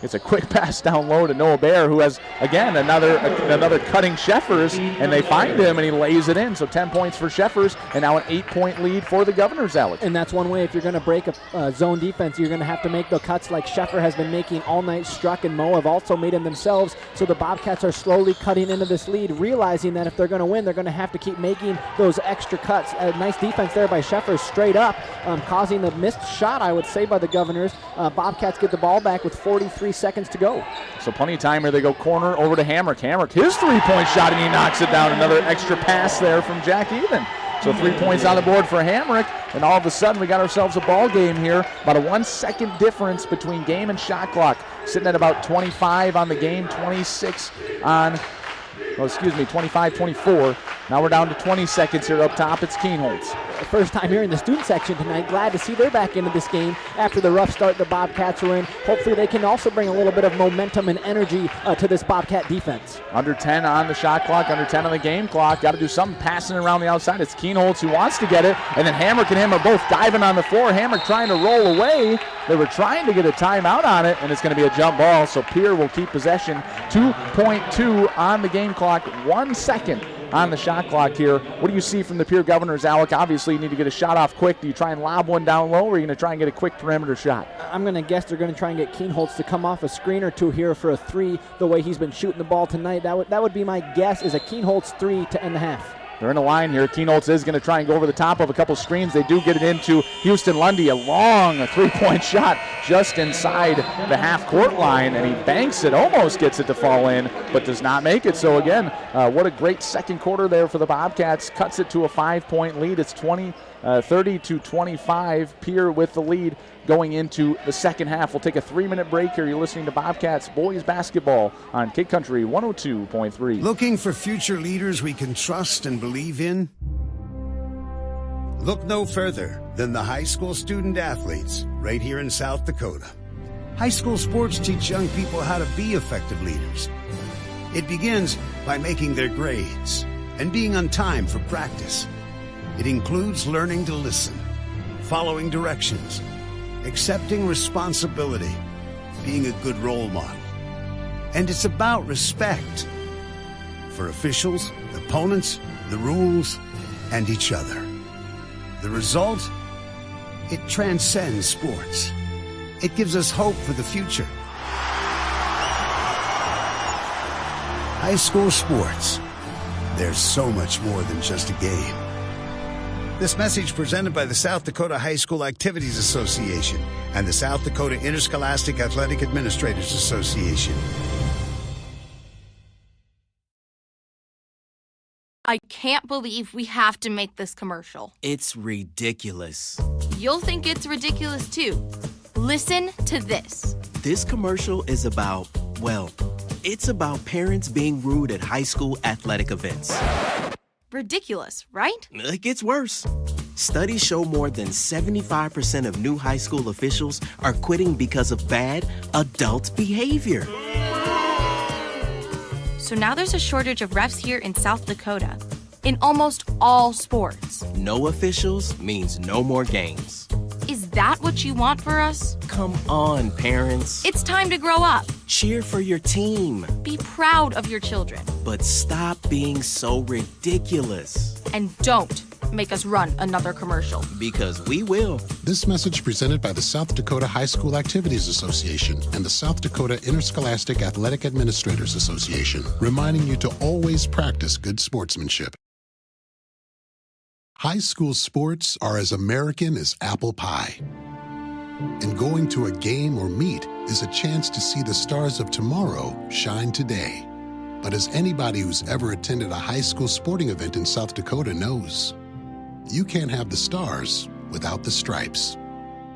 It's a quick pass down low to Noah Bear, who has, again, another cutting Sheffers, and they find him, and he lays it in. So 10 points for Sheffers, and now an 8-point lead for the Governors, Alex.
And that's one way, if you're going to break a zone defense, you're going to have to make the cuts like Sheffer has been making all night. Struck and Mo have also made them themselves. So the Bobcats are slowly cutting into this lead, realizing that if they're going to win, they're going to have to keep making those extra cuts. A nice defense there by Sheffer, straight up, causing the missed shot, I would say, by the Governors. Bobcats get the ball back with 43 seconds to go.
So plenty of time here. They go corner over to Hamrick. Hamrick, his three-point shot, and he knocks it down. Another extra pass there from Jack Even. So 3 points on the board for Hamrick, and all of a sudden we got ourselves a ball game here. About a 1 second difference between game and shot clock. Sitting at about 25 on the game, 26 on, 25-24. Now we're down to 20 seconds here up top. It's Kienholz.
First time here in the student section tonight. Glad to see they're back into this game after the rough start the Bobcats were in. Hopefully they can also bring a little bit of momentum and energy to this Bobcat defense.
Under 10 on the shot clock, under 10 on the game clock. Got to do something passing around the outside. It's Kienholz who wants to get it, and then Hamrick and him are both diving on the floor. Hamrick trying to roll away. They were trying to get a timeout on it, and it's going to be a jump ball, so Pierre will keep possession. 2.2 on the game clock, 1 second on the shot clock here. What do you see from the Pierre Governors, Alec? Obviously, you need to get a shot off quick. Do you try and lob one down low, or are you going to try and get a quick perimeter shot?
I'm going to guess they're going to try and get Kienholz to come off a screen or two here for a three, the way he's been shooting the ball tonight. That would be my guess, is a Kienholz three to end the half.
They're in a line here. Kienholz is going to try and go over the top of a couple screens. They do get it into Houston Lundy. A long three-point shot just inside the half-court line, and he banks it, almost gets it to fall in, but does not make it. So, again, what a great second quarter there for the Bobcats. Cuts it to a 5-point lead. It's 30-25. Pierre with the lead going into the second half. We'll take a 3-minute break here. You're listening to Bobcats boys basketball on Kid Country 102.3.
Looking for future leaders we can trust and believe in? Look no further than the high school student athletes right here in South Dakota. High school sports teach young people how to be effective leaders. It begins by making their grades and being on time for practice. It includes learning to listen, following directions, accepting responsibility, being a good role model. And it's about respect for officials, opponents, the rules, and each other. The result? It transcends sports. It gives us hope for the future. High school sports. There's so much more than just a game. This message presented by the South Dakota High School Activities Association and the South Dakota Interscholastic Athletic Administrators Association.
I can't believe we have to make this commercial.
It's ridiculous.
You'll think it's ridiculous too. Listen to this.
This commercial is about, well, it's about parents being rude at high school athletic events.
Ridiculous, right?
It gets worse. Studies show more than 75% of new high school officials are quitting because of bad adult behavior.
So now there's a shortage of refs here in South Dakota, in almost all sports.
No officials means no more games.
Is that what you want for us?
Come on, parents.
It's time to grow up.
Cheer for your team.
Be proud of your children.
But stop being so ridiculous.
And don't make us run another commercial.
Because we will.
This message presented by the South Dakota High School Activities Association and the South Dakota Interscholastic Athletic Administrators Association, reminding you to always practice good sportsmanship. High school sports are as American as apple pie. And going to a game or meet is a chance to see the stars of tomorrow shine today. But as anybody who's ever attended a high school sporting event in South Dakota knows, you can't have the stars without the stripes.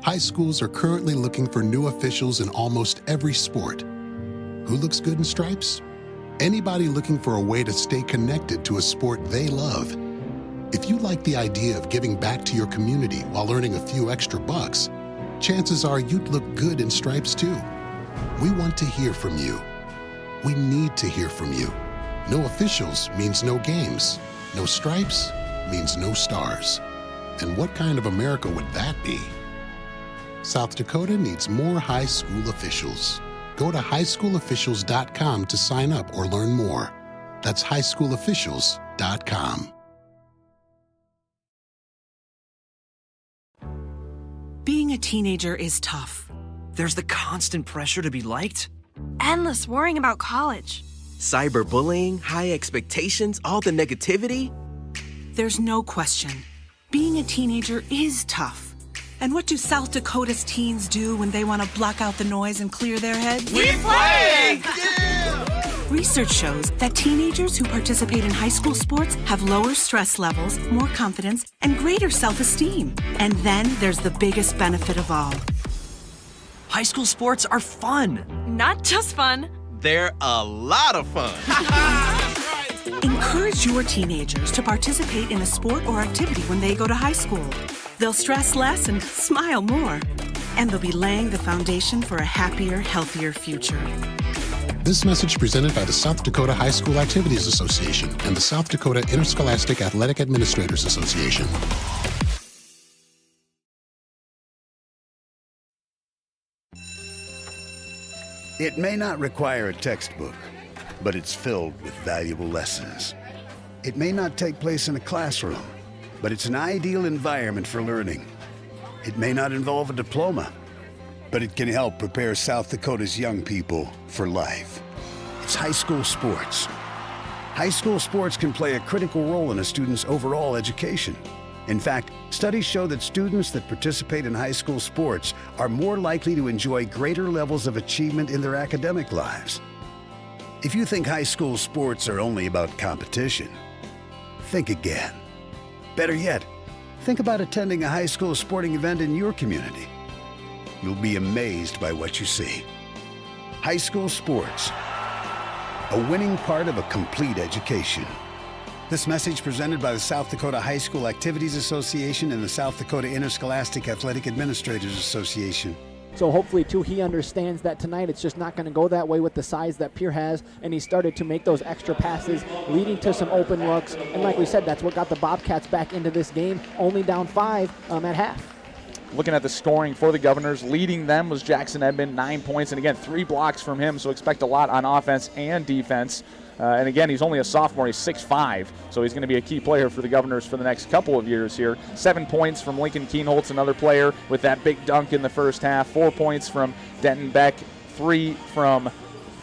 High schools are currently looking for new officials in almost every sport. Who looks good in stripes? Anybody looking for a way to stay connected to a sport they love. If you like the idea of giving back to your community while earning a few extra bucks, chances are you'd look good in stripes too. We want to hear from you. We need to hear from you. No officials means no games. No stripes means no stars. And what kind of America would that be? South Dakota needs more high school officials. Go to highschoolofficials.com to sign up or learn more. That's highschoolofficials.com.
Being a teenager is tough.
There's the constant pressure to be liked.
Endless worrying about college.
Cyberbullying, high expectations, all the negativity.
There's no question. Being a teenager is tough. And what do South Dakota's teens do when they want to block out the noise and clear their heads?
We play!
Research shows that teenagers who participate in high school sports have lower stress levels, more confidence, and greater self-esteem. And then there's the biggest benefit of all.
High school sports are fun.
Not just fun.
They're a lot of fun.
Encourage your teenagers to participate in a sport or activity when they go to high school. They'll stress less and smile more. And they'll be laying the foundation for a happier, healthier future.
This message presented by the South Dakota High School Activities Association and the South Dakota Interscholastic Athletic Administrators Association.
It may not require a textbook, but it's filled with valuable lessons. It may not take place in a classroom, but it's an ideal environment for learning. It may not involve a diploma, but it can help prepare South Dakota's young people for life. It's high school sports. High school sports can play a critical role in a student's overall education. In fact, studies show that students that participate in high school sports are more likely to enjoy greater levels of achievement in their academic lives. If you think high school sports are only about competition, think again. Better yet, think about attending a high school sporting event in your community. You'll be amazed by what you see. High school sports, a winning part of a complete education. This message presented by the South Dakota High School Activities Association and the South Dakota Interscholastic Athletic Administrators Association.
So hopefully, too, he understands that tonight it's just not going to go that way with the size that Pierre has, and he started to make those extra passes, leading to some open looks. And like we said, that's what got the Bobcats back into this game, only down 5 at half.
Looking at the scoring for the Governors, leading them was Jackson Edmond, 9 points, and again, 3 blocks from him, so expect a lot on offense and defense. And again, he's only a sophomore. He's 6'5", so he's going to be a key player for the Governors for the next couple of years here. 7 points from Lincoln Keenholtz, another player with that big dunk in the first half. 4 points from Denton Beck. 3 from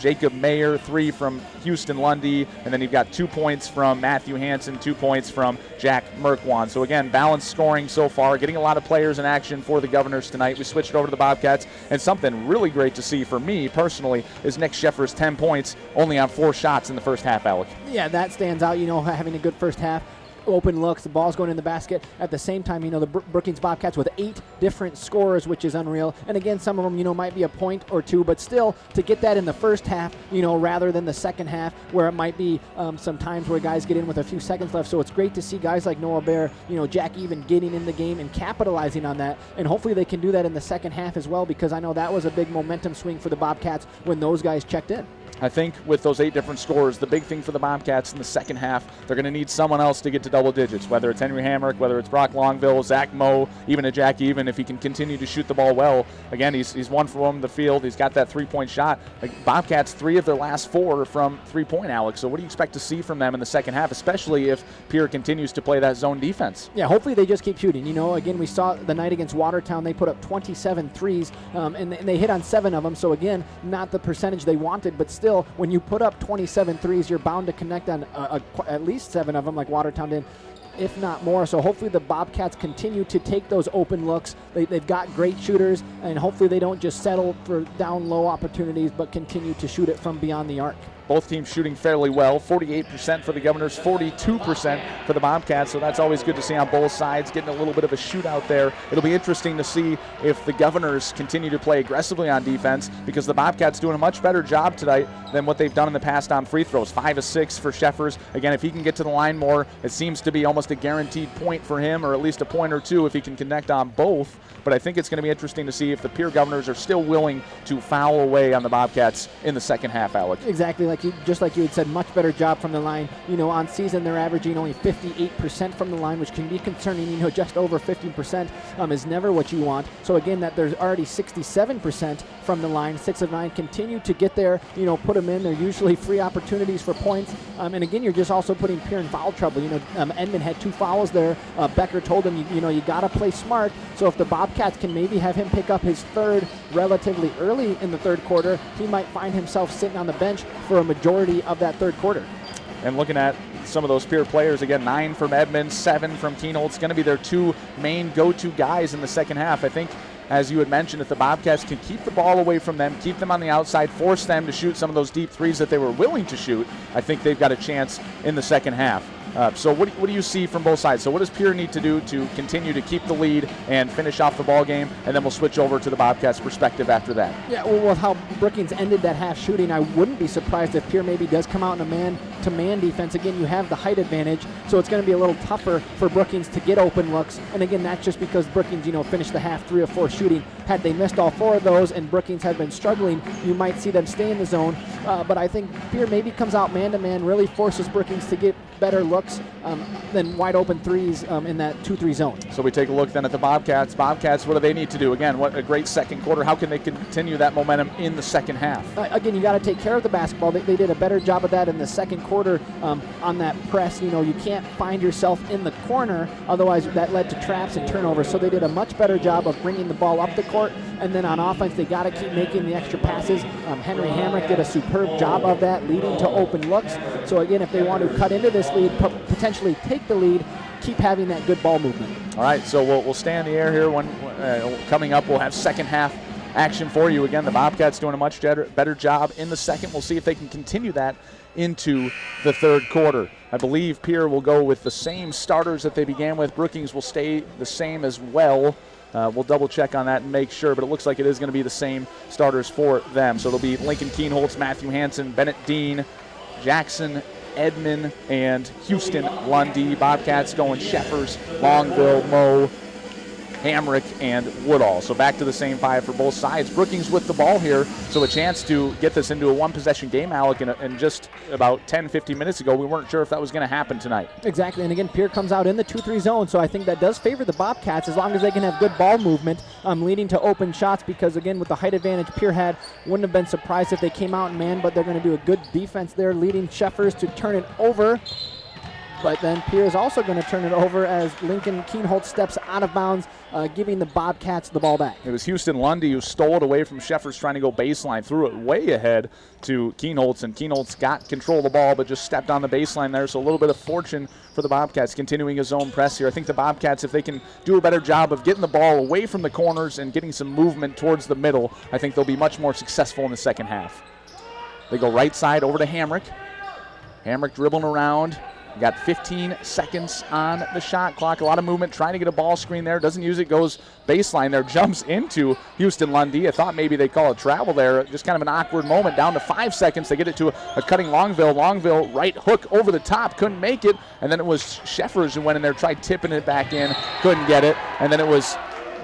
Jacob Mayer, 3 from Houston Lundy, and then you've got 2 points from Matthew Hansen, 2 points from Jack Merkwan. So again, balanced scoring so far, getting a lot of players in action for the Governors tonight. We switched over to the Bobcats, and something really great to see for me personally is Nick Sheffer's 10 points, only on 4 shots in the first half, Alec.
Yeah, that stands out, having a good first half. Open looks, the ball's going in the basket. At the same time, the Brookings Bobcats with 8 different scorers, which is unreal. And again, some of them, might be a point or two, but still to get that in the first half, rather than the second half where it might be some times where guys get in with a few seconds left. So it's great to see guys like Noah Bear, Jack Even getting in the game and capitalizing on that. And hopefully they can do that in the second half as well, because I know that was a big momentum swing for the Bobcats when those guys checked in.
I think with those 8 different scorers, the big thing for the Bobcats in the second half, they're going to need someone else to get to double digits, whether it's Henry Hamrick, whether it's Brock Longville, Zach Moe, even a Jack Even, if he can continue to shoot the ball well. Again, he's 1 from the field. He's got that 3-point shot. Bobcats, 3 of their last 4 from 3-point, Alex. So what do you expect to see from them in the second half, especially if Pierre continues to play that zone defense?
Yeah, hopefully they just keep shooting. Again, we saw the night against Watertown, they put up 27 threes, and they hit on 7 of them. So again, not the percentage they wanted, but still, when you put up 27 threes, you're bound to connect on at least 7 of them like Watertown did, if not more. So hopefully the Bobcats continue to take those open looks. They've got great shooters, and hopefully they don't just settle for down low opportunities, but continue to shoot it from beyond the arc.
Both teams shooting fairly well, 48% for the Governors, 42% for the Bobcats, so that's always good to see on both sides, getting a little bit of a shootout there. It'll be interesting to see if the Governors continue to play aggressively on defense, because the Bobcats doing a much better job tonight than what they've done in the past on free throws. 5 of 6 for Sheffers. Again, if he can get to the line more, it seems to be almost a guaranteed point for him, or at least a point or two if he can connect on both. But I think it's going to be interesting to see if the Pierre Governors are still willing to foul away on the Bobcats in the second half, Alec.
Exactly, just like you had said, much better job from the line. On season they're averaging only 58% from the line, which can be concerning. Just over 50% is never what you want. So again, that there's already 67% from the line. 6 of 9 continue to get there. Put them in. They're usually free opportunities for points. And again, you're just also putting Pierre in foul trouble. Edmond had 2 fouls there. Becker told him, you got to play smart. So if the Bobcats can maybe have him pick up his 3rd relatively early in the 3rd quarter, he might find himself sitting on the bench for a majority of that 3rd quarter.
And looking at some of those Pierre players, again, 9 from Edmonds, 7 from Keenholtz. It's going to be their 2 main go-to guys in the second half. I think, as you had mentioned, if the Bobcats can keep the ball away from them, keep them on the outside, force them to shoot some of those deep threes that they were willing to shoot, I think they've got a chance in the second half. So what do you see from both sides? So what does Pierre need to do to continue to keep the lead and finish off the ball game? And then we'll switch over to the Bobcats' perspective after that.
Yeah, well, with how Brookings ended that half shooting, I wouldn't be surprised if Pierre maybe does come out in a man-to-man defense. Again, you have the height advantage, so it's going to be a little tougher for Brookings to get open looks. And again, that's just because Brookings, finished the half 3 of 4 shooting. Had they missed all 4 of those and Brookings had been struggling, you might see them stay in the zone. But I think Pierre maybe comes out man-to-man, really forces Brookings to get better looks than wide open threes in that 2-3 zone.
So we take a look then at the Bobcats. Bobcats, what do they need to do? Again, what a great second quarter. How can they continue that momentum in the second half?
Again, you got to take care of the basketball. They did a better job of that in the second quarter on that press. You can't find yourself in the corner, otherwise that led to traps and turnovers. So they did a much better job of bringing the ball up the court. And then on offense, they got to keep making the extra passes. Henry Hamrick did a superb job of that, leading to open looks. So again, if they want to cut into this lead, potentially take the lead, keep having that good ball movement.
All right, so we'll stay on the air here. Coming up, we'll have second half action for you. Again, the Bobcats doing a much better job in the second. We'll see if they can continue that into the 3rd quarter. I believe Pierre will go with the same starters that they began with. Brookings will stay the same as well. We'll double check on that and make sure, but it looks like it is going to be the same starters for them. So it'll be Lincoln Keenholtz, Matthew Hansen, Bennett Dean, Jackson Edmond, and Houston Lundy. Bobcats going Sheffers, Longville, Moe, Hamrick, and Woodall. So back to the same 5 for both sides. Brookings with the ball here, so a chance to get this into a one-possession game, Alec, and just about 10-15 minutes ago, we weren't sure if that was going to happen tonight.
Exactly, and again, Pierre comes out in the 2-3 zone, so I think that does favor the Bobcats as long as they can have good ball movement, leading to open shots, because again, with the height advantage Pierre had, wouldn't have been surprised if they came out and man, but they're going to do a good defense there, leading Sheffers to turn it over. But then Pierre is also going to turn it over as Lincoln Keenholz steps out of bounds, giving the Bobcats the ball back.
It was Houston Lundy who stole it away from Sheffers trying to go baseline, threw it way ahead to Keenholz, and Keenholz got control of the ball but just stepped on the baseline there, so a little bit of fortune for the Bobcats continuing a zone press here. I think the Bobcats, if they can do a better job of getting the ball away from the corners and getting some movement towards the middle, I think they'll be much more successful in the second half. They go right side over to Hamrick. Hamrick dribbling around. Got 15 seconds on the shot clock. A lot of movement, trying to get a ball screen there. Doesn't use it, goes baseline there, jumps into Houston Lundy. I thought maybe they call a travel there. Just kind of an awkward moment. Down to 5 seconds. They get it to a cutting Longville. Longville, right hook over the top, couldn't make it. And then it was Sheffers who went in there, tried tipping it back in, couldn't get it. And then it was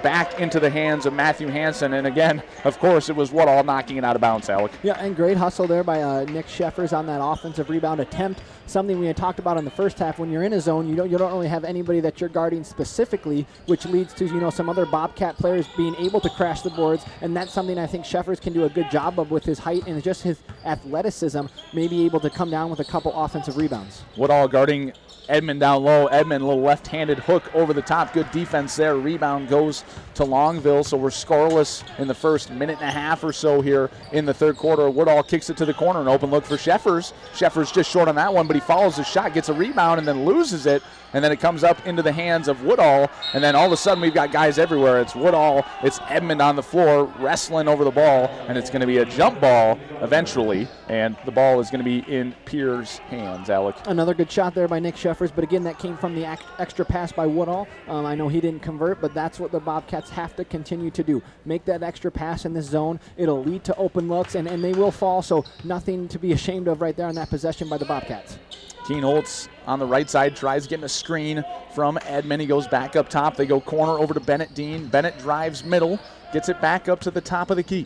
back into the hands of Matthew Hansen, and again, of course, it was Woodall knocking it out of bounds, Alec.
Yeah, and great hustle there by Nick Sheffers on that offensive rebound attempt. Something we had talked about in the first half. When you're in a zone, you don't really have anybody that you're guarding specifically, which leads to some other Bobcat players being able to crash the boards, and that's something I think Sheffers can do a good job of with his height and just his athleticism, maybe able to come down with a couple offensive rebounds.
Woodall guarding Edmond down low. Edmond, a little left-handed hook over the top. Good defense there. Rebound goes to Longville, so we're scoreless in the first minute and a half or so here in the third quarter. Woodall kicks it to the corner. An open look for Sheffers. Sheffers just short on that one, but he follows the shot, gets a rebound, and then loses it. And then it comes up into the hands of Woodall, and then all of a sudden we've got guys everywhere. It's Woodall, it's Edmond on the floor, wrestling over the ball, and it's going to be a jump ball eventually, and the ball is going to be in Pierre's hands, Alec.
Another good shot there by Nick Sheffers, but again, that came from the extra pass by Woodall. I know he didn't convert, but that's what the Bobcats have to continue to do. Make that extra pass in this zone. It'll lead to open looks, and they will fall, so nothing to be ashamed of right there on that possession by the Bobcats.
Keenholz on the right side tries getting a screen from Edmond. He goes back up top. They go corner over to Bennett Dean. Bennett drives middle, gets it back up to the top of the key.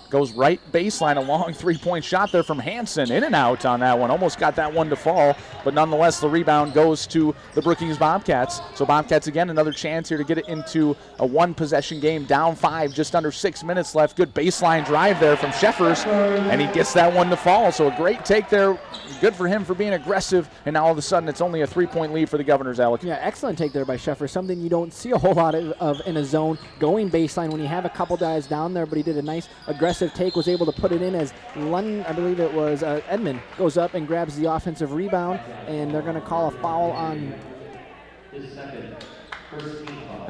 Goes right baseline, a long three-point shot there from Hansen. In and out on that one. Almost got that one to fall, but nonetheless the rebound goes to the Brookings Bobcats. So Bobcats again, another chance here to get it into a one-possession game. Down 5, just under 6 minutes left. Good baseline drive there from Sheffers, and he gets that one to fall. So a great take there. Good for him for being aggressive, and now all of a sudden it's only a 3-point lead for the Governors, Alec.
Yeah, excellent take there by Sheffers. Something you don't see a whole lot of in a zone. Going baseline when you have a couple guys down there, but he did a nice aggressive take, was able to put it in as I believe it was Edmond goes up and grabs the offensive rebound, and they're going to call a foul on.
I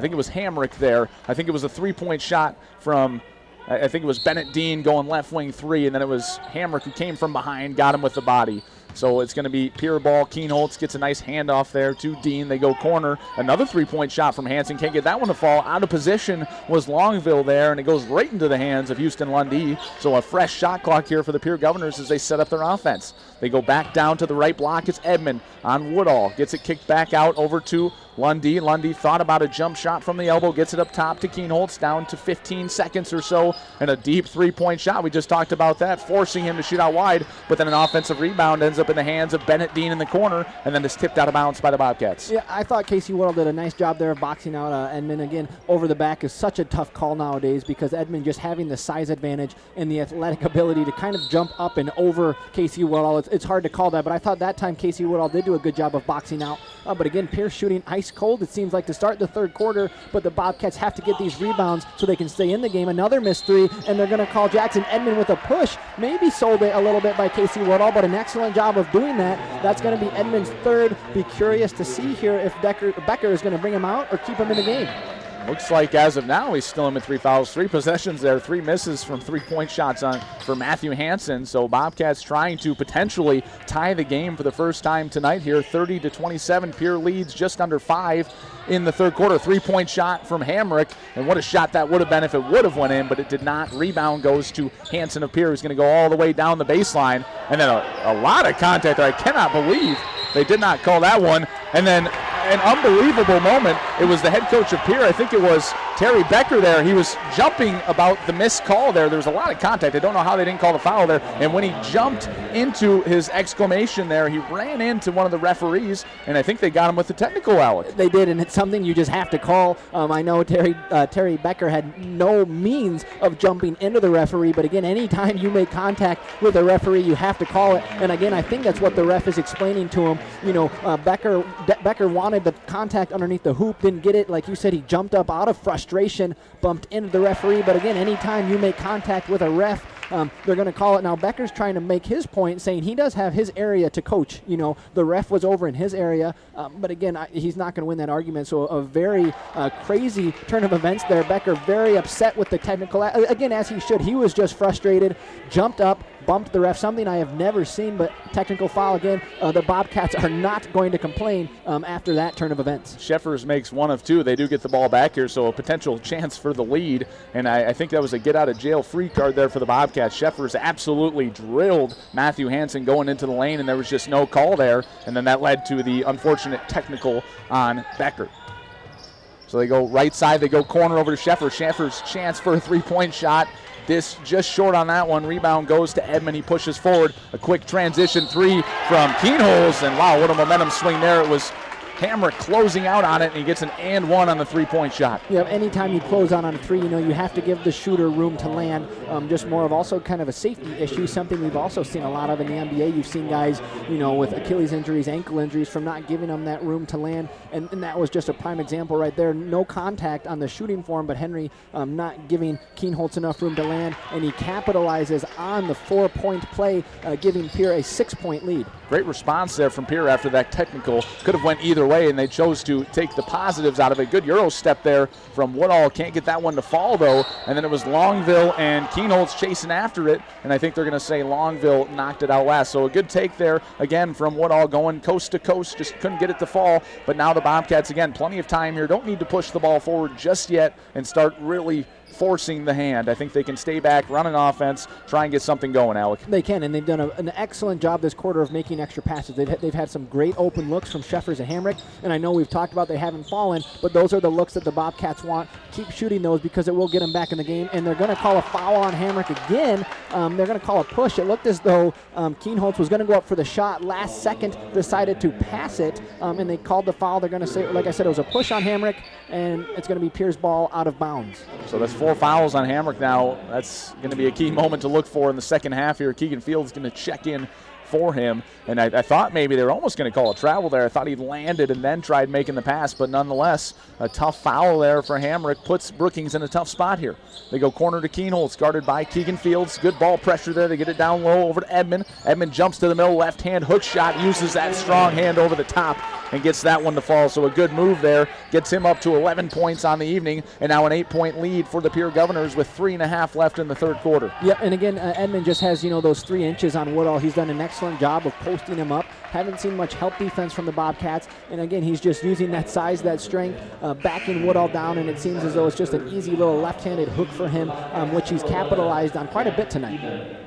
think it was Hamrick there. I think it was a 3-point shot from, I think it was Bennett Dean going left wing 3, and then it was Hamrick who came from behind, got him with the body. So it's going to be Pierre ball. Keenholz gets a nice handoff there to Dean. They go corner. Another 3-point shot from Hansen. Can't get that one to fall. Out of position was Longville there, and it goes right into the hands of Houston Lundy. So a fresh shot clock here for the Pierre Governors as they set up their offense. They go back down to the right block. It's Edmond on Woodall. Gets it kicked back out over to Lundy. Lundy thought about a jump shot from the elbow. Gets it up top to Keenholz. Down to 15 seconds or so. And a deep 3-point shot. We just talked about that, forcing him to shoot out wide. But then an offensive rebound ends up in the hands of Bennett Dean in the corner, and then it's tipped out of bounds by the Bobcats.
Yeah, I thought Casey Woodall did a nice job there of boxing out Edmond. Again, over the back is such a tough call nowadays because Edmond just having the size advantage and the athletic ability to kind of jump up and over Casey Woodall. It's hard to call that, but I thought that time Casey Woodall did do a good job of boxing out. But again, Pierce shooting ice cold, it seems like, to start the third quarter, but the Bobcats have to get these rebounds so they can stay in the game. Another missed 3, and they're going to call Jackson Edmond with a push. Maybe sold it a little bit by Casey Woodall, but an excellent job of doing that. That's going to be Edmond's third. Be curious to see here if Becker is going to bring him out or keep him in the game.
Looks like as of now he's still in with 3 fouls, 3 possessions there, 3 misses from 3-point shots for Matthew Hansen. So Bobcats trying to potentially tie the game for the first time tonight here. 30-27. Pierre leads just under 5 in the third quarter. 3-point shot from Hamrick, and what a shot that would have been if it would have went in, but it did not. Rebound goes to Hansen of Pierre, who's going to go all the way down the baseline, and then a lot of contact there. I cannot believe they did not call that one. And then an unbelievable moment. It was the head coach of Pierre. I think it was Terry Becker there. He was jumping about the missed call there. There was a lot of contact. I don't know how they didn't call the foul there. And when he jumped into his exclamation there, he ran into one of the referees, and I think they got him with the technical, Alec.
They did, and it's something you just have to call. I know Terry Becker had no means of jumping into the referee, but again, anytime you make contact with a referee, you have to call it. And again, I think that's what the ref is explaining to him. You know, Becker wanted the contact underneath the hoop, didn't get it. Like you said, he jumped up out of frustration, bumped into the referee. But again, anytime you make contact with a ref, they're going to call it. Now, Becker's trying to make his point, saying he does have his area to coach. You know, the ref was over in his area. But again, he's not going to win that argument. So a very crazy turn of events there. Becker very upset with the technical. Again, as he should. He was just frustrated, jumped up, bumped the ref, something I have never seen, but technical foul again. The Bobcats are not going to complain after that turn of events.
Sheffers makes one of two. They do get the ball back here, so a potential chance for the lead. And I think that was a get-out-of-jail-free card there for the Bobcats. Sheffers absolutely drilled Matthew Hansen going into the lane, and there was just no call there. And then that led to the unfortunate technical on Becker. So they go right side. They go corner over to Sheffers. Sheffers' chance for a three-point shot. This just short on that one. Rebound goes to Edmond. He pushes forward. A quick transition three from Keenholz. And wow, what a momentum swing there. It was Hamrick closing out on it, and he gets an and one on the three-point shot.
Yeah, anytime you close out on a three, you know, you have to give the shooter room to land. Just more of also kind of a safety issue, something we've also seen a lot of in the NBA. You've seen guys, you know, with Achilles injuries, ankle injuries, from not giving them that room to land, and that was just a prime example right there. No contact on the shooting form, but Henry not giving Keenholz enough room to land, and he capitalizes on the 4-point play, giving Pierre a 6-point lead.
Great response there from Pierre after that technical. Could have went either way, and they chose to take the positives out of it. Good Euro step there from Woodall. Can't get that one to fall, though. And then it was Longville and Keenholz chasing after it, and I think they're going to say Longville knocked it out last. So a good take there, again, from Woodall going coast to coast. Just couldn't get it to fall. But now the Bobcats, again, plenty of time here. Don't need to push the ball forward just yet and start really forcing the hand. I think they can stay back, run an offense, try and get something going, Alec.
They can, and they've done an excellent job this quarter of making extra passes. They've had some great open looks from Sheffers and Hamrick, and I know we've talked about they haven't fallen, but those are the looks that the Bobcats want. Keep shooting those because it will get them back in the game, and they're going to call a foul on Hamrick again. They're going to call a push. It looked as though Keenholz was going to go up for the shot. Last second decided to pass it, and they called the foul. They're going to say, like I said, it was a push on Hamrick, and it's going to be Pierre's ball out of bounds.
So that's 4 fouls on Hamrick now. That's going to be a key moment to look for in the second half here. Keegan Fields going to check in for him, and I thought maybe they were almost going to call a travel there. I thought he landed and then tried making the pass, but nonetheless, a tough foul there for Hamrick puts Brookings in a tough spot here. They go corner to Keenholz, guarded by Keegan Fields. Good ball pressure there. They get it down low over to Edmond. Edmond jumps to the middle, left hand hook shot, uses that strong hand over the top and gets that one to fall. So a good move there. Gets him up to 11 points on the evening, and now an 8-point lead for the Pierre Governors with 3.5 left in the third quarter.
Yep, and again, Edmond just has, those 3 inches on Woodall. He's done an excellent job of posting him up. Haven't seen much help defense from the Bobcats, and again, he's just using that size, that strength, backing Woodall down, and it seems as though it's just an easy little left-handed hook for him, which he's capitalized on quite a bit tonight.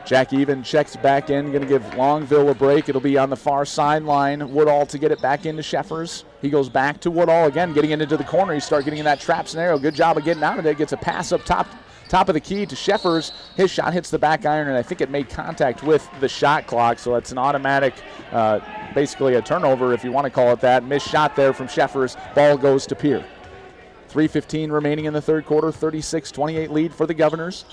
Jack Even checks back in, going to give Longville a break. It'll be on the far sideline. Woodall to get it back into Sheffers. He goes back to Woodall again, getting into the corner. You start getting in that trap scenario. Good job of getting out of it. Gets a pass up top of the key to Sheffers. His shot hits the back iron, and I think it made contact with the shot clock, so it's an automatic, basically a turnover, if you want to call it that. Missed shot there from Sheffers. Ball goes to Pierre. 3:15 remaining in the third quarter. 36-28 lead for the Governors.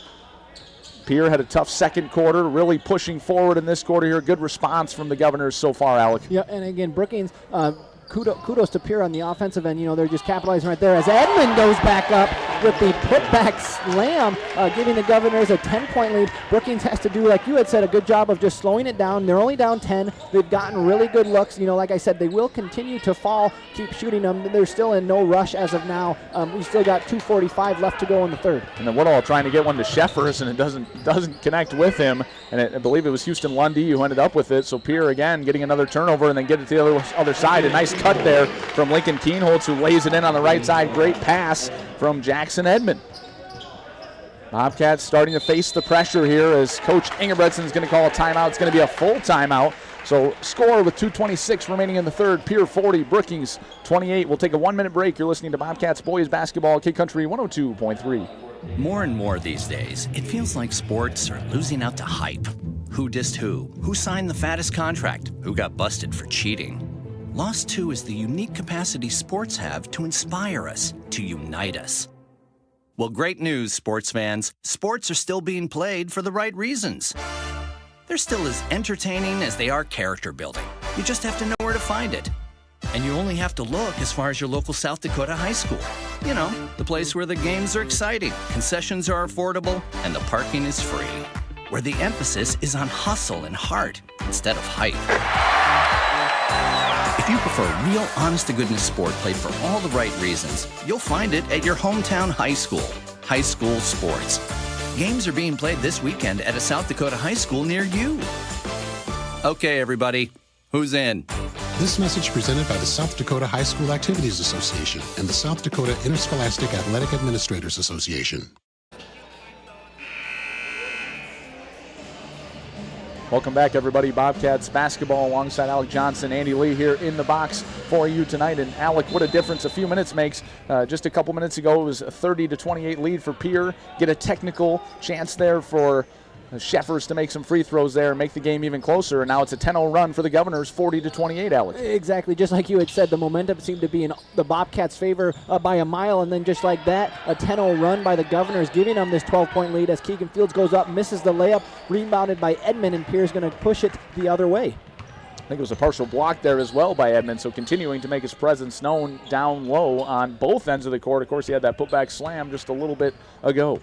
Pierre had a tough second quarter, really pushing forward in this quarter here. Good response from the Governors so far, Alec.
Yeah, and again, Brookings, kudos to Pierre on the offensive end. They're just capitalizing right there as Edmond goes back up with the putback slam, giving the Governors a 10-point lead. Brookings has to do, like you had said, a good job of just slowing it down. They're only down 10. They've gotten really good looks. Like I said, they will continue to fall, keep shooting them. They're still in no rush as of now. We still got 2:45 left to go in the third.
And then Woodall trying to get one to Sheffers, and it doesn't connect with him. And I believe it was Houston Lundy who ended up with it. So Pierre again getting another turnover and then get it to the other side. A nice cut there from Lincoln Keenholz, who lays it in on the right side. Great pass from Jackson Edmond. Bobcats starting to face the pressure here as Coach Ingebretson is going to call a timeout. It's going to be a full timeout. So score with 2:26 remaining in the third. Pierre 40, Brookings 28. We'll take a 1-minute break. You're listening to Bobcats Boys Basketball, Kid Country 102.3.
More and more these days, it feels like sports are losing out to hype. Who dissed who? Who signed the fattest contract? Who got busted for cheating? Lost 2 is the unique capacity sports have to inspire us, to unite us. Well, great news, sports fans. Sports are still being played for the right reasons. They're still as entertaining as they are character building. You just have to know where to find it. And you only have to look as far as your local South Dakota high school. You know, the place where the games are exciting, concessions are affordable, and the parking is free. Where the emphasis is on hustle and heart instead of hype. If you prefer real, honest-to-goodness sport played for all the right reasons, you'll find it at your hometown high school. High school sports. Games are being played this weekend at a South Dakota high school near you. Okay, everybody, who's in?
This message presented by the South Dakota High School Activities Association and the South Dakota Interscholastic Athletic Administrators Association.
Welcome back, everybody. Bobcats basketball alongside Alec Johnson, Andy Lee here in the box for you tonight. And Alec, what a difference a few minutes makes. Just a couple minutes ago, it was a 30-28 lead for Pierre. Get a technical chance there for Sheffers to make some free throws there and make the game even closer. And now it's a 10-0 run for the Governors, 40-28, Alec.
Exactly. Just like you had said, the momentum seemed to be in the Bobcats' favor by a mile. And then just like that, a 10-0 run by the Governors, giving them this 12-point lead as Keegan Fields goes up, misses the layup, rebounded by Edmond, and Pierre's going to push it the other way.
I think it was a partial block there as well by Edmond, so continuing to make his presence known down low on both ends of the court. Of course, he had that putback slam just a little bit ago.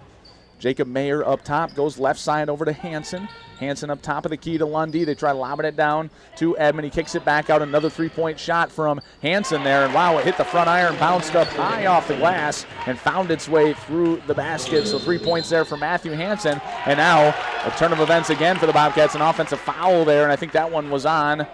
Jacob Mayer up top, goes left side over to Hansen. Hansen up top of the key to Lundy. They try lobbing it down to Edmond. He kicks it back out. Another three-point shot from Hansen there. And wow, it hit the front iron, bounced up high off the glass, and found its way through the basket. So 3 points there for Matthew Hansen. And now a turn of events again for the Bobcats. An offensive foul there, and I think that one was on,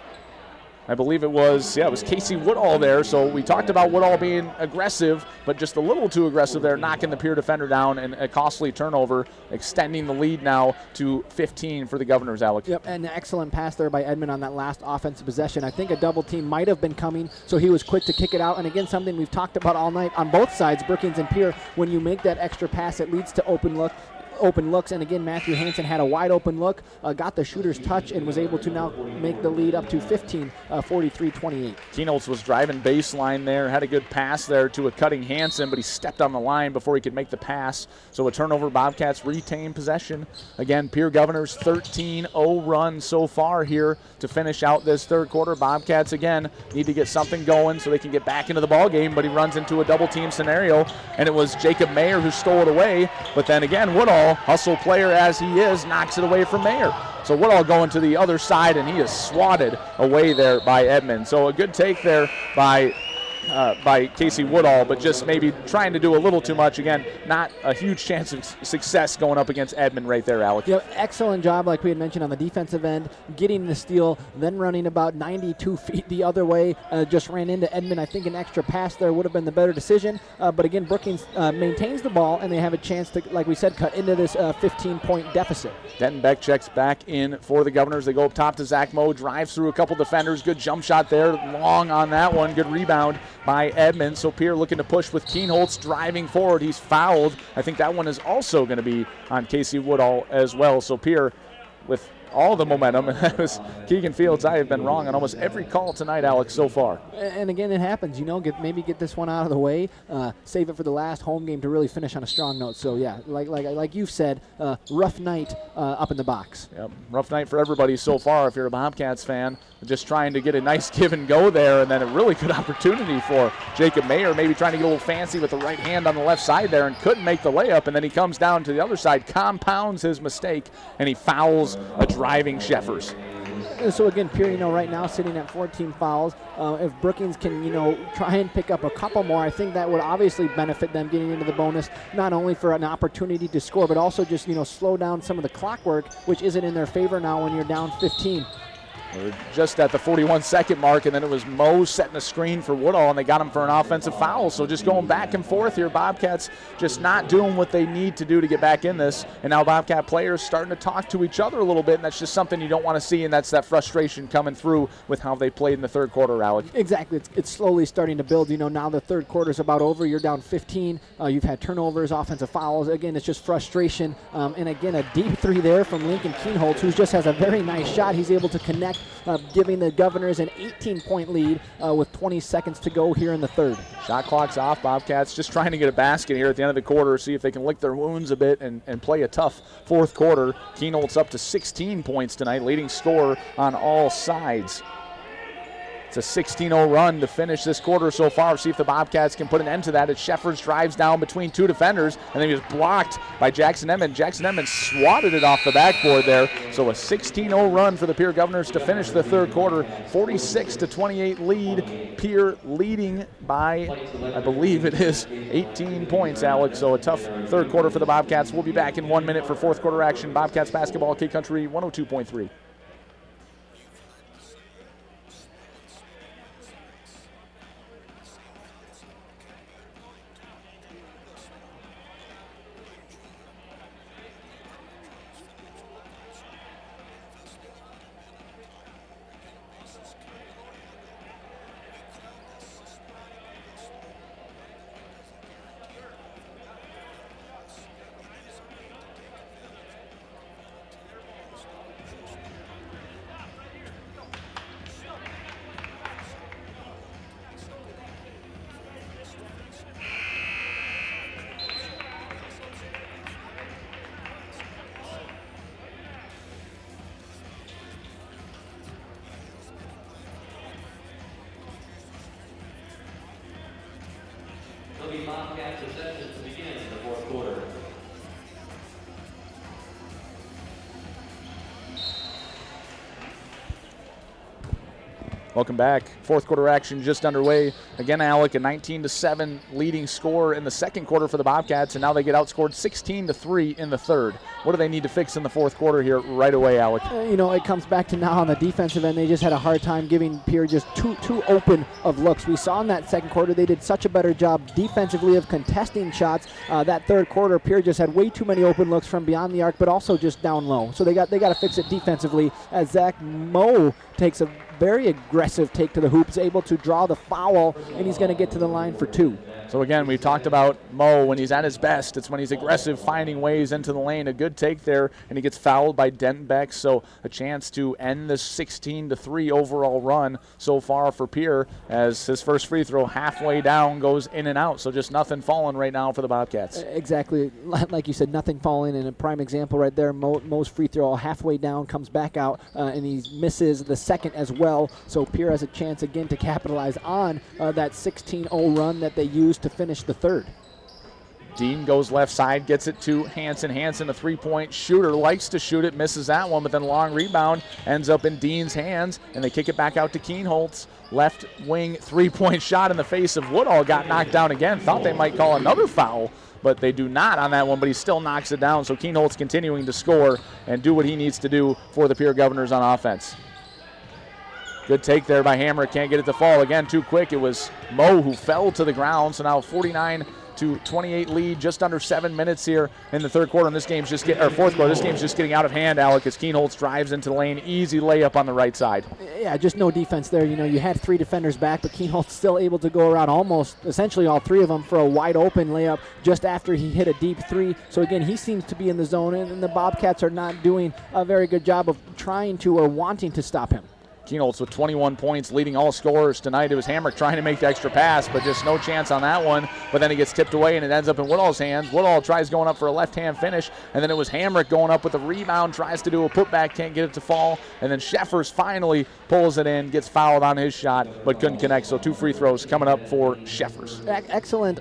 I believe it was Casey Woodall there. So we talked about Woodall being aggressive, but just a little too aggressive there, knocking the Pierre defender down, and a costly turnover, extending the lead now to 15 for the Governors, Alec.
Yep, an excellent pass there by Edmond on that last offensive possession. I think a double team might have been coming, so he was quick to kick it out. And again, something we've talked about all night on both sides, Brookings and Pierre, when you make that extra pass, it leads to open looks, and again, Matthew Hansen had a wide open look, got the shooter's touch, and was able to now make the lead up to 15, 43-28.
Keenholz was driving baseline there, had a good pass there to a cutting Hansen, but he stepped on the line before he could make the pass. So a turnover, Bobcats retain possession. Again, Pierre Governors 13-0 run so far here to finish out this third quarter. Bobcats, again, need to get something going so they can get back into the ball game, but he runs into a double team scenario, and it was Jacob Mayer who stole it away, but then again, Woodall, hustle player as he is, knocks it away from Mayer. So Woodall going to the other side, and he is swatted away there by Edmond. So a good take there by Casey Woodall, but just maybe trying to do a little too much. Again, not a huge chance of success going up against Edmond right there, Alec.
Yep, excellent job, like we had mentioned, on the defensive end, getting the steal, then running about 92 feet the other way, just ran into Edmond. I think an extra pass there would have been the better decision, but again, Brookings maintains the ball, and they have a chance to, like we said, cut into this 15-point deficit.
Denton Beck checks back in for the Governors. They go up top to Zach Moe, drives through a couple defenders. Good jump shot there, long on that one. Good rebound by Edmond. So Pierre looking to push with Keenholz driving forward. He's fouled. I think that one is also going to be on Casey Woodall as well. So Pierre with all the momentum, and that was Keegan Fields. I have been wrong on almost every call tonight, Alex, so far.
And again, it happens. Maybe get this one out of the way, save it for the last home game to really finish on a strong note. So yeah, like you've said, rough night up in the box.
Yep, rough night for everybody so far. If you're a Bobcats fan, just trying to get a nice give and go there, and then a really good opportunity for Jacob Mayer, maybe trying to get a little fancy with the right hand on the left side there, and couldn't make the layup. And then he comes down to the other side, compounds his mistake, and he fouls a driving Sheffers.
So again, Pierre, right now sitting at 14 fouls. If Brookings can, try and pick up a couple more, I think that would obviously benefit them getting into the bonus, not only for an opportunity to score, but also just, slow down some of the clock work, which isn't in their favor now when you're down 15.
We're just at the 41-second mark, and then it was Mo setting a screen for Woodall, and they got him for an offensive foul. So just going back and forth here. Bobcats just not doing what they need to do to get back in this. And now Bobcat players starting to talk to each other a little bit, and that's just something you don't want to see, and that's that frustration coming through with how they played in the third quarter, Alec.
Exactly. It's slowly starting to build. Now the third quarter is about over. You're down 15. You've had turnovers, offensive fouls. Again, it's just frustration. And again, a deep three there from Lincoln Keenholz, who just has a very nice shot. He's able to connect, giving the Governors an 18-point lead with 20 seconds to go here in the third.
Shot clock's off. Bobcats just trying to get a basket here at the end of the quarter, see if they can lick their wounds a bit and play a tough fourth quarter. Keenholz up to 16 points tonight, leading scorer on all sides. It's a 16-0 run to finish this quarter so far. See if the Bobcats can put an end to that as Sheffers drives down between two defenders, and then he was blocked by Jackson Emmons. Jackson Emmons swatted it off the backboard there. So a 16-0 run for the Pierre Governors to finish the third quarter. 46-28 lead. Pierre leading by, I believe it is, 18 points, Alex. So a tough third quarter for the Bobcats. We'll be back in 1 minute for fourth quarter action. Bobcats basketball, K Country 102.3.
There'll be Bobcats possession to begin the fourth quarter.
Welcome back. Fourth quarter action just underway. Again, Alec, a 19-7 leading score in the second quarter for the Bobcats, and now they get outscored 16-3 in the third. What do they need to fix in the fourth quarter here right away, Alec?
It comes back to now on the defensive end. They just had a hard time giving Pierre just too open of looks. We saw in that second quarter they did such a better job defensively of contesting shots. That third quarter, Pierre just had way too many open looks from beyond the arc, but also just down low. So they got to fix it defensively as Zach Moe takes a very aggressive take to the hoop, is able to draw the foul, and he's going to get to the line for two.
So again, we've talked about Mo when he's at his best. It's when he's aggressive, finding ways into the lane. A good take there, and he gets fouled by Denbeck. So a chance to end this 16-3 overall run so far for Pierre, as his first free throw halfway down goes in and out. So just nothing falling right now for the Bobcats.
Exactly. Like you said, nothing falling, and a prime example right there. Mo's free throw halfway down, comes back out, and he misses the second as well. So Pierre has a chance again to capitalize on that 16-0 run that they used to finish the third.
Dean goes left side, gets it to Hansen. Hansen, a three-point shooter, likes to shoot it, misses that one, but then long rebound ends up in Dean's hands, and they kick it back out to Keenholz. Left wing three-point shot in the face of Woodall, got knocked down again. Thought they might call another foul, but they do not on that one, but he still knocks it down. So Keenholz continuing to score and do what he needs to do for the Pierre Governors on offense. Good take there by Hammer. Can't get it to fall. Again, too quick. It was Mo who fell to the ground. So now 49-28 lead, just under 7 minutes here in the third quarter. And this game's just fourth quarter. This game's just getting out of hand, Alec, as Keenholz drives into the lane. Easy layup on the right side.
Yeah, just no defense there. You had three defenders back, but Keenholz still able to go around almost essentially all three of them for a wide open layup just after he hit a deep three. So again, he seems to be in the zone, and the Bobcats are not doing a very good job of trying to or wanting to stop him.
Keenholz with 21 points, leading all scorers tonight. It was Hamrick trying to make the extra pass, but just no chance on that one. But then it gets tipped away, and it ends up in Woodall's hands. Woodall tries going up for a left-hand finish, and then it was Hamrick going up with a rebound, tries to do a putback, can't get it to fall. And then Sheffers finally pulls it in, gets fouled on his shot, but couldn't connect. So two free throws coming up for Sheffers.
Excellent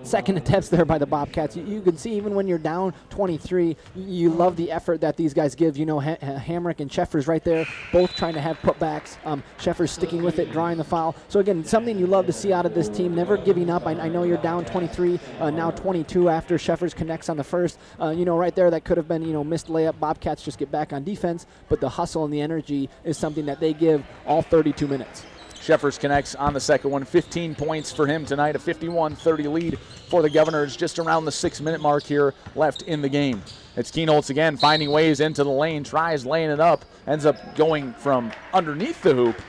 second attempts there by the Bobcats. You can see even when you're down 23, you love the effort that these guys give. You know, Hamrick and Sheffers right there, both trying to have putbacks. Sheffers sticking with it, drawing the foul. So again, something you love to see out of this team, never giving up. I know you're down 23, now 22 after Sheffers connects on the first. You know, right there, that could have been, you know, missed layup. Bobcats just get back on defense, but the hustle and the energy is something that they give all 32 minutes.
Sheffers connects on the second one. 15 points for him tonight, a 51-30 lead for the Governors, just around the 6-minute mark here left in the game. It's Kienholz again finding ways into the lane, tries laying it up, ends up going from underneath the hoop.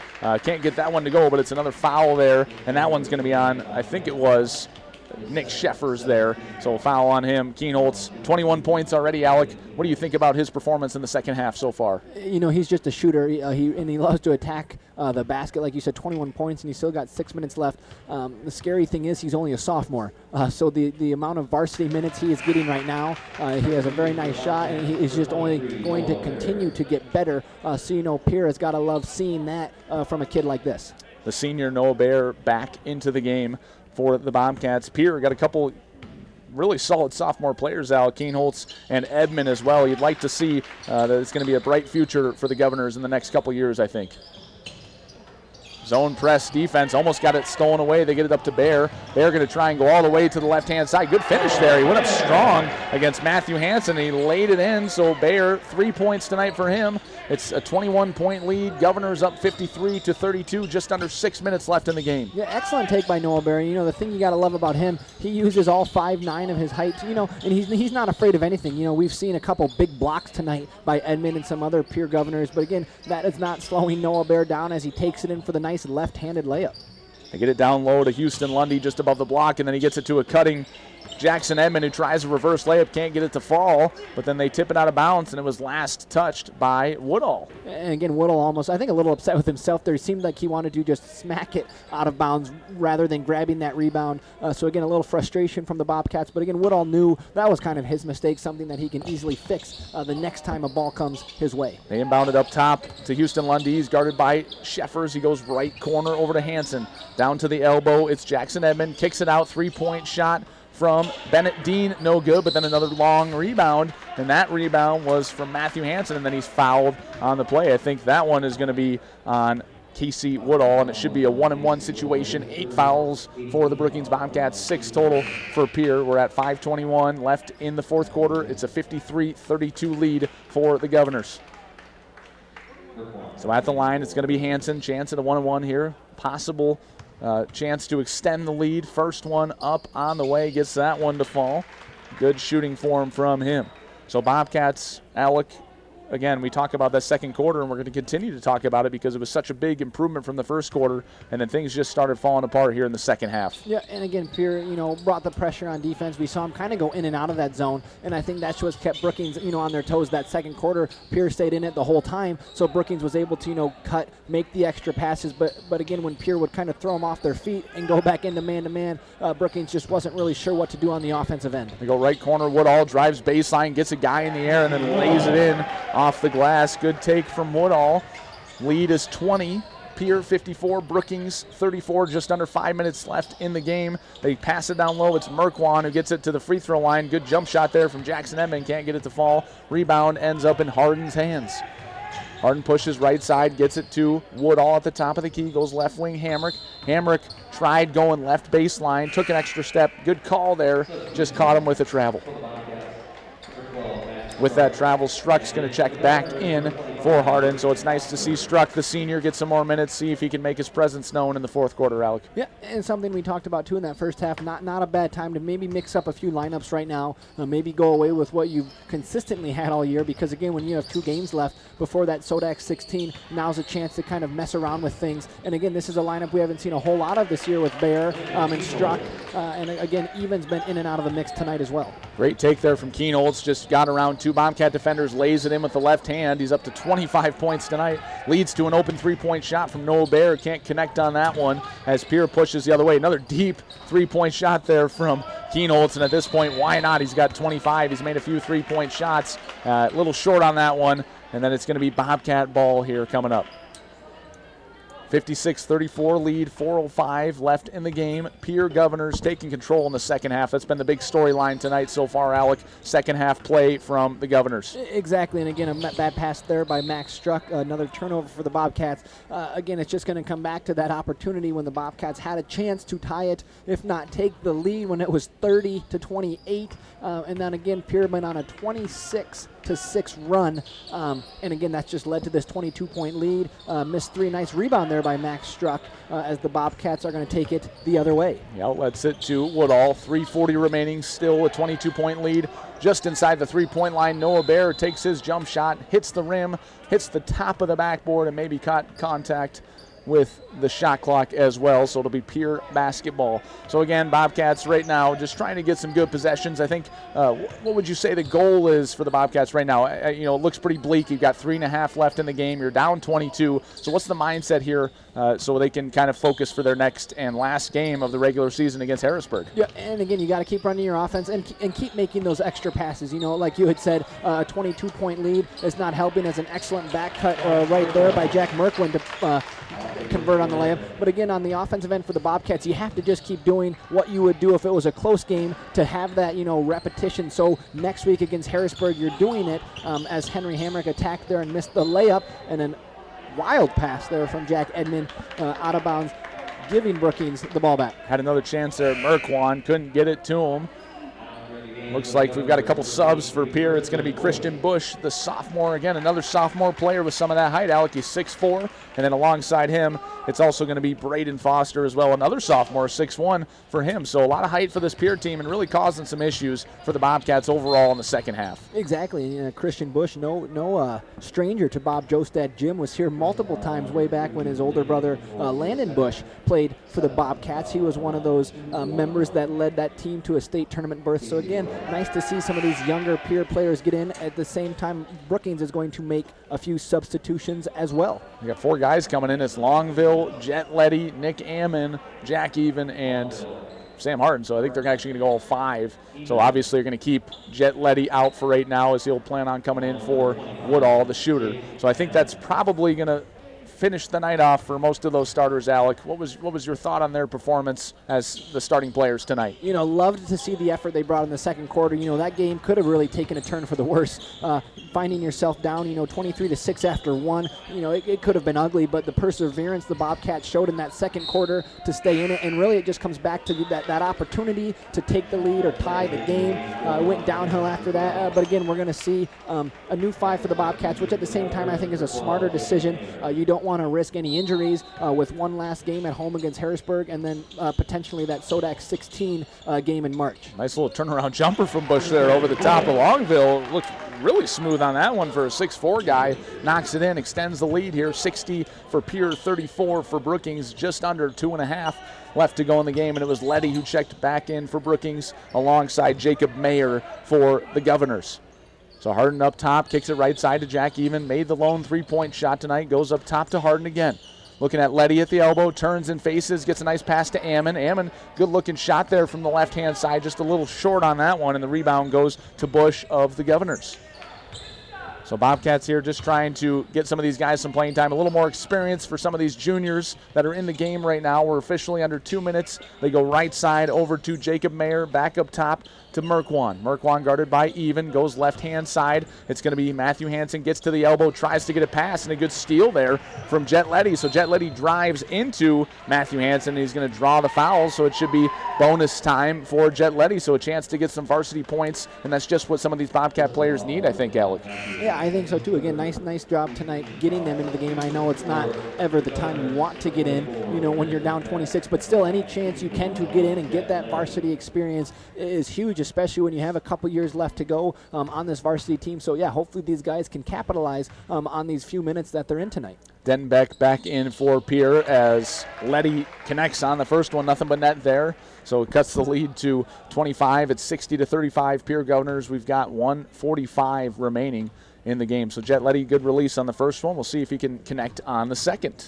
Can't get that one to go, but it's another foul there, and that one's going to be on, I think it was Nick Sheffers there, so a foul on him. Kienholz, 21 points already. Alec, what do you think about his performance in the second half so far?
You know, he's just a shooter, he loves to attack the basket. Like you said, 21 points, and he's still got 6 minutes left. The scary thing is he's only a sophomore, so the amount of varsity minutes he is getting right now, he has a very nice shot, and he is just only going to continue to get better. So, you know, Pierre has got to love seeing that from a kid like this.
The senior Noah Bear back into the game for the Bobcats. Pierre got a couple really solid sophomore players out, Kienholz and Edmond as well. You'd like to see that it's going to be a bright future for the Governors in the next couple years, I think. Zone press defense, almost got it stolen away. They get it up to Bear. Bear going to try and go all the way to the left-hand side. Good finish there. He went up strong against Matthew Hansen. He laid it in, so Bear, 3 points tonight for him. It's a 21-point lead. Governors up 53-32, just under 6 minutes left in the game.
Yeah, excellent take by Noah Bear. You know, the thing you got to love about him, he uses all 5'9" of his height, you know, and he's not afraid of anything. You know, we've seen a couple big blocks tonight by Edmond and some other Pierre Governors, but again, that is not slowing Noah Bear down as he takes it in for the nice left-handed layup.
They get it down low to Houston Lundy just above the block, and then he gets it to a cutting Jackson Edmond, who tries a reverse layup, can't get it to fall, but then they tip it out of bounds, and it was last touched by Woodall.
And again, Woodall almost, I think, a little upset with himself there. He seemed like he wanted to just smack it out of bounds rather than grabbing that rebound. So again, a little frustration from the Bobcats, but again, Woodall knew that was kind of his mistake, something that he can easily fix the next time a ball comes his way.
They inbound it up top to Houston Lundy. He's guarded by Sheffers. He goes right corner over to Hansen. Down to the elbow, it's Jackson Edmond, kicks it out, three-point shot from Bennett Dean, no good, but then another long rebound, and that rebound was from Matthew Hansen, and then he's fouled on the play. I think that one is going to be on Casey Woodall, and it should be a 1-and-1 situation. 8 fouls for the Brookings Bobcats, 6 total for Pierre. We're at 5:21 left in the fourth quarter. It's a 53-32 lead for the Governors. So at the line, it's going to be Hansen. Chance at a 1-and-1 here. Possible chance to extend the lead. First one up on the way, gets that one to fall. Good shooting form from him. So Bobcats, Alec, again, we talk about that second quarter, and we're going to continue to talk about it because it was such a big improvement from the first quarter, and then things just started falling apart here in the second half.
Yeah, and again, Pierre, you know, brought the pressure on defense. We saw him kind of go in and out of that zone, and I think that's what kept Brookings, you know, on their toes that second quarter. Pierre stayed in it the whole time, so Brookings was able to, you know, cut, make the extra passes, but again, when Pierre would kind of throw them off their feet and go back into man-to-man, Brookings just wasn't really sure what to do on the offensive end.
They go right corner, Woodall drives baseline, gets a guy in the air, and then lays it in off the glass. Good take from Woodall. Lead is 20. Pierre 54, Brookings 34, just under 5 minutes left in the game. They pass it down low. It's Merkwan who gets it to the free throw line. Good jump shot there from Jackson Edmond. Can't get it to fall. Rebound ends up in Harden's hands. Harden pushes right side, gets it to Woodall at the top of the key, goes left wing, Hamrick. Hamrick tried going left baseline, took an extra step. Good call there, just caught him with a travel. With that travel, Struck's going to check back in for Harden, so it's nice to see Struck, the senior, get some more minutes, see if he can make his presence known in the fourth quarter, Alec.
Yeah, and something we talked about, too, in that first half, not a bad time to maybe mix up a few lineups right now, maybe go away with what you've consistently had all year, because, again, when you have 2 games left before that Sodak 16, now's a chance to kind of mess around with things. And, again, this is a lineup we haven't seen a whole lot of this year with Bear and Struck, and, again, Even's been in and out of the mix tonight as well.
Great take there from Kienholz, just got around 2 Bobcat defenders, lays it in with the left hand. He's up to 25 points tonight. Leads to an open 3-point shot from Noah Bear. Can't connect on that one as Pierre pushes the other way. Another deep 3-point shot there from Kienholz, and at this point, why not? He's got 25. He's made a few 3-point shots. A little short on that one, and then it's going to be Bobcat ball here coming up. 56-34 lead, 4:05 left in the game. Pierre Governors taking control in the second half. That's been the big storyline tonight so far, Alec. Second half play from the Governors.
Exactly, and again, a bad pass there by Max Struck. Another turnover for the Bobcats. Again, it's just going to come back to that opportunity when the Bobcats had a chance to tie it, if not take the lead, when it was 30-28. And then again, Pierre went on a 26-6 run. And again, that's just led to this 22-point lead. Missed three. Nice rebound there by Max Struck as the Bobcats are going to take it the other way.
Yeah, let's it to Woodall. 3:40 remaining, still a 22-point lead. Just inside the three-point line, Noah Bear takes his jump shot, hits the rim, hits the top of the backboard, and maybe caught contact with the shot clock as well, so it'll be Pierre basketball. So again, Bobcats right now just trying to get some good possessions. I think, what would you say the goal is for the Bobcats right now? It looks pretty bleak. You've got 3.5 left in the game. You're down 22. So what's the mindset here so they can kind of focus for their next and last game of the regular season against Harrisburg?
Yeah, and again, you got to keep running your offense and keep making those extra passes. Like you had said, a 22-point lead is not helping. As an excellent back cut right there by Jack Merkwin to convert on the layup. But again, on the offensive end for the Bobcats, you have to just keep doing what you would do if it was a close game, to have that repetition. So next week against Harrisburg, you're doing it as Henry Hamrick attacked there and missed the layup, and then wild pass there from Jack Edmond out of bounds, giving Brookings the ball back.
Had another chance there. Merkwan couldn't get it to him. Looks like we've got a couple subs for Pierre. It's going to be Christian Bush, the sophomore. Again, another sophomore player with some of that height. Alec, he's 6'4", and then alongside him, it's also going to be Braden Foster as well, another sophomore, 6'1" for him. So a lot of height for this Pierre team and really causing some issues for the Bobcats overall in the second half.
Exactly. Christian Bush, no stranger to Bob Jostad. Jim was here multiple times way back when his older brother Landon Bush played for the Bobcats. He was one of those members that led that team to a state tournament berth. So again, nice to see some of these younger Pierre players get in. At the same time, Brookings is going to make a few substitutions as well.
We got 4 guys coming in. It's Longville, Jet Letty, Nick Ammon, Jack Even, and Sam Harden. So I think they're actually going to go all 5. So obviously you're going to keep Jet Letty out for right now, as he'll plan on coming in for Woodall, the shooter. So I think that's probably going to finish the night off for most of those starters. Alec, what was your thought on their performance as the starting players tonight?
Loved to see the effort they brought in the second quarter. That game could have really taken a turn for the worse. Finding yourself down, 23-6 after 1, it could have been ugly, but the perseverance the Bobcats showed in that second quarter to stay in it, and really it just comes back to that opportunity to take the lead or tie the game. Went downhill after that, but again, we're going to see a new 5 for the Bobcats, which at the same time I think is a smarter decision. You don't want to risk any injuries with one last game at home against Harrisburg, and then potentially that Sodak 16 game in March.
Nice little turnaround jumper from Bush there over the top of Longville. Looked really smooth on that one for a 6'4" guy. Knocks it in, extends the lead here. 60 for Pierre, 34 for Brookings. Just under 2.5 left to go in the game, and it was Letty who checked back in for Brookings alongside Jacob Mayer for the Governors. So Harden up top, kicks it right side to Jack Even. Made the lone 3-point shot tonight. Goes up top to Harden again. Looking at Letty at the elbow, turns and faces, gets a nice pass to Ammon. Ammon, good-looking shot there from the left-hand side, just a little short on that one, and the rebound goes to Bush of the Governors. So Bobcats here just trying to get some of these guys some playing time, a little more experience for some of these juniors that are in the game right now. We're officially under 2 minutes. They go right side over to Jacob Mayer, back up top to Merkwan. Merkwan guarded by Even, goes left-hand side. It's going to be Matthew Hansen, gets to the elbow, tries to get a pass, and a good steal there from Jet Letty. So Jet Letty drives into Matthew Hansen, and he's going to draw the foul, so it should be bonus time for Jet Letty, so a chance to get some varsity points, and that's just what some of these Bobcat players need, I think, Alec.
Yeah, I think so too. Again, nice job tonight getting them into the game. I know it's not ever the time you want to get in, when you're down 26, but still any chance you can to get in and get that varsity experience is huge, especially when you have a couple years left to go on this varsity team. So yeah, hopefully these guys can capitalize on these few minutes that they're in tonight.
Denbeck back in for Pierre as Letty connects on the first one. Nothing but net there. So it cuts the lead to 25. It's 60-35 Pierre Governors. We've got 1:45 remaining in the game. So Jet Letty, good release on the first one. We'll see if he can connect on the second.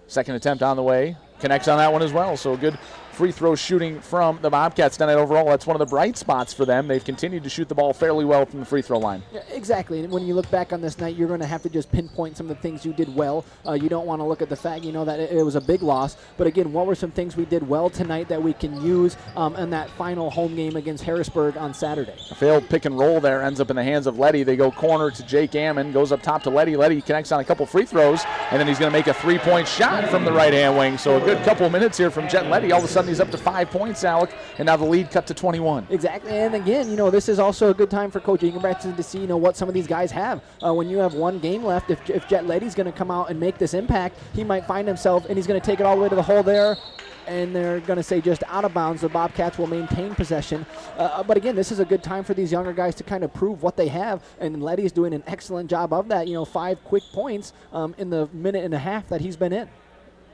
Second attempt on the way. Connects on that one as well. So a good free throw shooting from the Bobcats tonight overall. That's one of the bright spots for them. They've continued to shoot the ball fairly well from the free throw line.
Yeah, exactly. And when you look back on this night, you're going to have to just pinpoint some of the things you did well. You don't want to look at the fact, that it was a big loss. But again, what were some things we did well tonight that we can use in that final home game against Harrisburg on Saturday?
A failed pick and roll there ends up in the hands of Letty. They go corner to Jake Ammon, goes up top to Letty. Letty connects on a couple free throws, and then he's going to make a three-point shot from the right-hand wing. So a good couple of minutes here from Jet Letty. All of a sudden he's up to 5 points, Alec, and now the lead cut to 21.
Exactly. And again, this is also a good time for Coach Ingebretson to see, what some of these guys have. When you have one game left, if Jet Letty's going to come out and make this impact, he might find himself, and he's going to take it all the way to the hole there, and they're going to say just out of bounds. The Bobcats will maintain possession. But again, this is a good time for these younger guys to kind of prove what they have, and Letty's doing an excellent job of that. 5 quick points in the minute and a half that he's been in.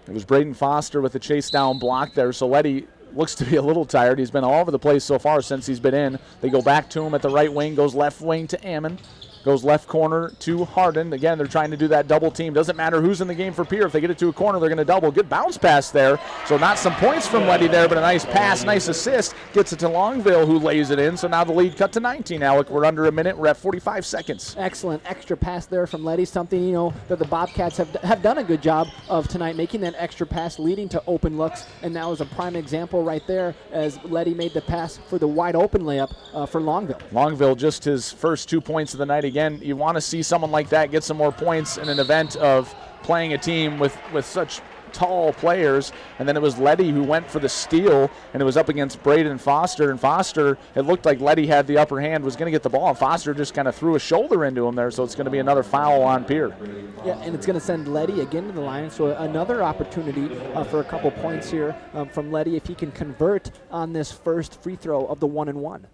It was Braden Foster with the chase down block there, so Letty looks to be a little tired. He's been all over the place so far since he's been in. They go back to him at the right wing, goes left wing to Ammon. Goes left corner to Hardin. Again, they're trying to do that double team. Doesn't matter who's in the game for Pierre. If they get it to a corner, they're going to double. Good bounce pass there. So not some points from Letty there, but a nice pass, nice assist. Gets it to Longville, who lays it in. So now the lead cut to 19, Alec. We're under a minute. We're at 45 seconds.
Excellent extra pass there from Letty. Something, that the Bobcats have done a good job of tonight, making that extra pass, leading to open looks. And that was a prime example right there as Letty made the pass for the wide open layup for Longville.
Longville, just his first 2 points of the night. Again, you want to see someone like that get some more points in an event of playing a team with such tall players. And then it was Letty who went for the steal, and it was up against Braden Foster. And Foster, it looked like Letty had the upper hand, was going to get the ball, and Foster just kind of threw a shoulder into him there, so it's going to be another foul on Pierre.
Yeah, and it's going to send Letty again to the line, so another opportunity for a couple points here from Letty if he can convert on this first free throw of the 1-and-1.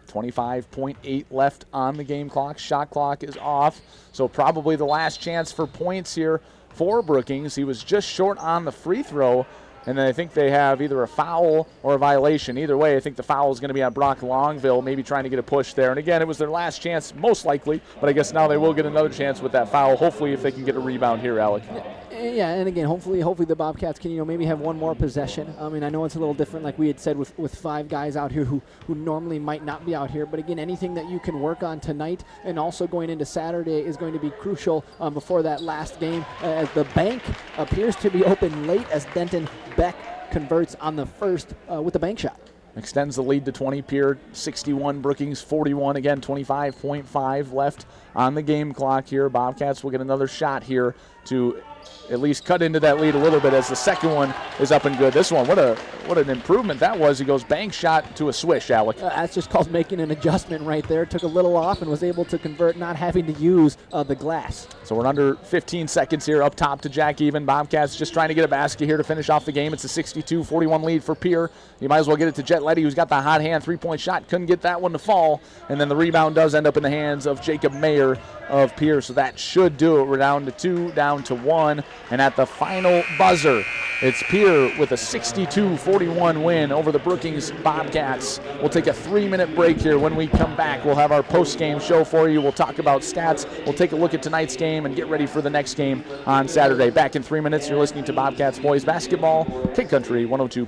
25.8 left on the game clock. Shot clock is off, so probably the last chance for points here for Brookings. He was just short on the free throw, and then I think they have either a foul or a violation. Either way, I think the foul is going to be on Brock Longville, maybe trying to get a push there. And again, it was their last chance, most likely, but I guess now they will get another chance with that foul, hopefully if they can get a rebound here, Alec.
Yeah, and again, hopefully the Bobcats can, maybe have one more possession. I mean, I know it's a little different, like we had said, with 5 guys out here who normally might not be out here. But again, anything that you can work on tonight and also going into Saturday is going to be crucial before that last game, as the bank appears to be open late as Denton Beck converts on the first with the bank shot.
Extends the lead to 20. Pierre 61, Brookings 41. Again, 25.5 left on the game clock here. Bobcats will get another shot here to at least cut into that lead a little bit, as the second one is up and good. This one, what an improvement that was. He goes bank shot to a swish, Alec.
That's just called making an adjustment right there. Took a little off and was able to convert, not having to use the glass.
So we're under 15 seconds here, up top to Jack Even. Bobcats just trying to get a basket here to finish off the game. It's a 62-41 lead for Pierre. You might as well get it to Jet Letty, who's got the hot hand. 3-point shot, couldn't get that one to fall. And then the rebound does end up in the hands of Jacob Mayer of Pierre, so that should do it. We're down to 2, down to 1, and at the final buzzer, it's Pierre with a 62-41 win over the Brookings Bobcats. We'll take a 3-minute break here. When we come back, we'll have our post-game show for you. We'll talk about stats. We'll take a look at tonight's game and get ready for the next game on Saturday. Back in 3 minutes, you're listening to Bobcats Boys Basketball, Kid Country 102.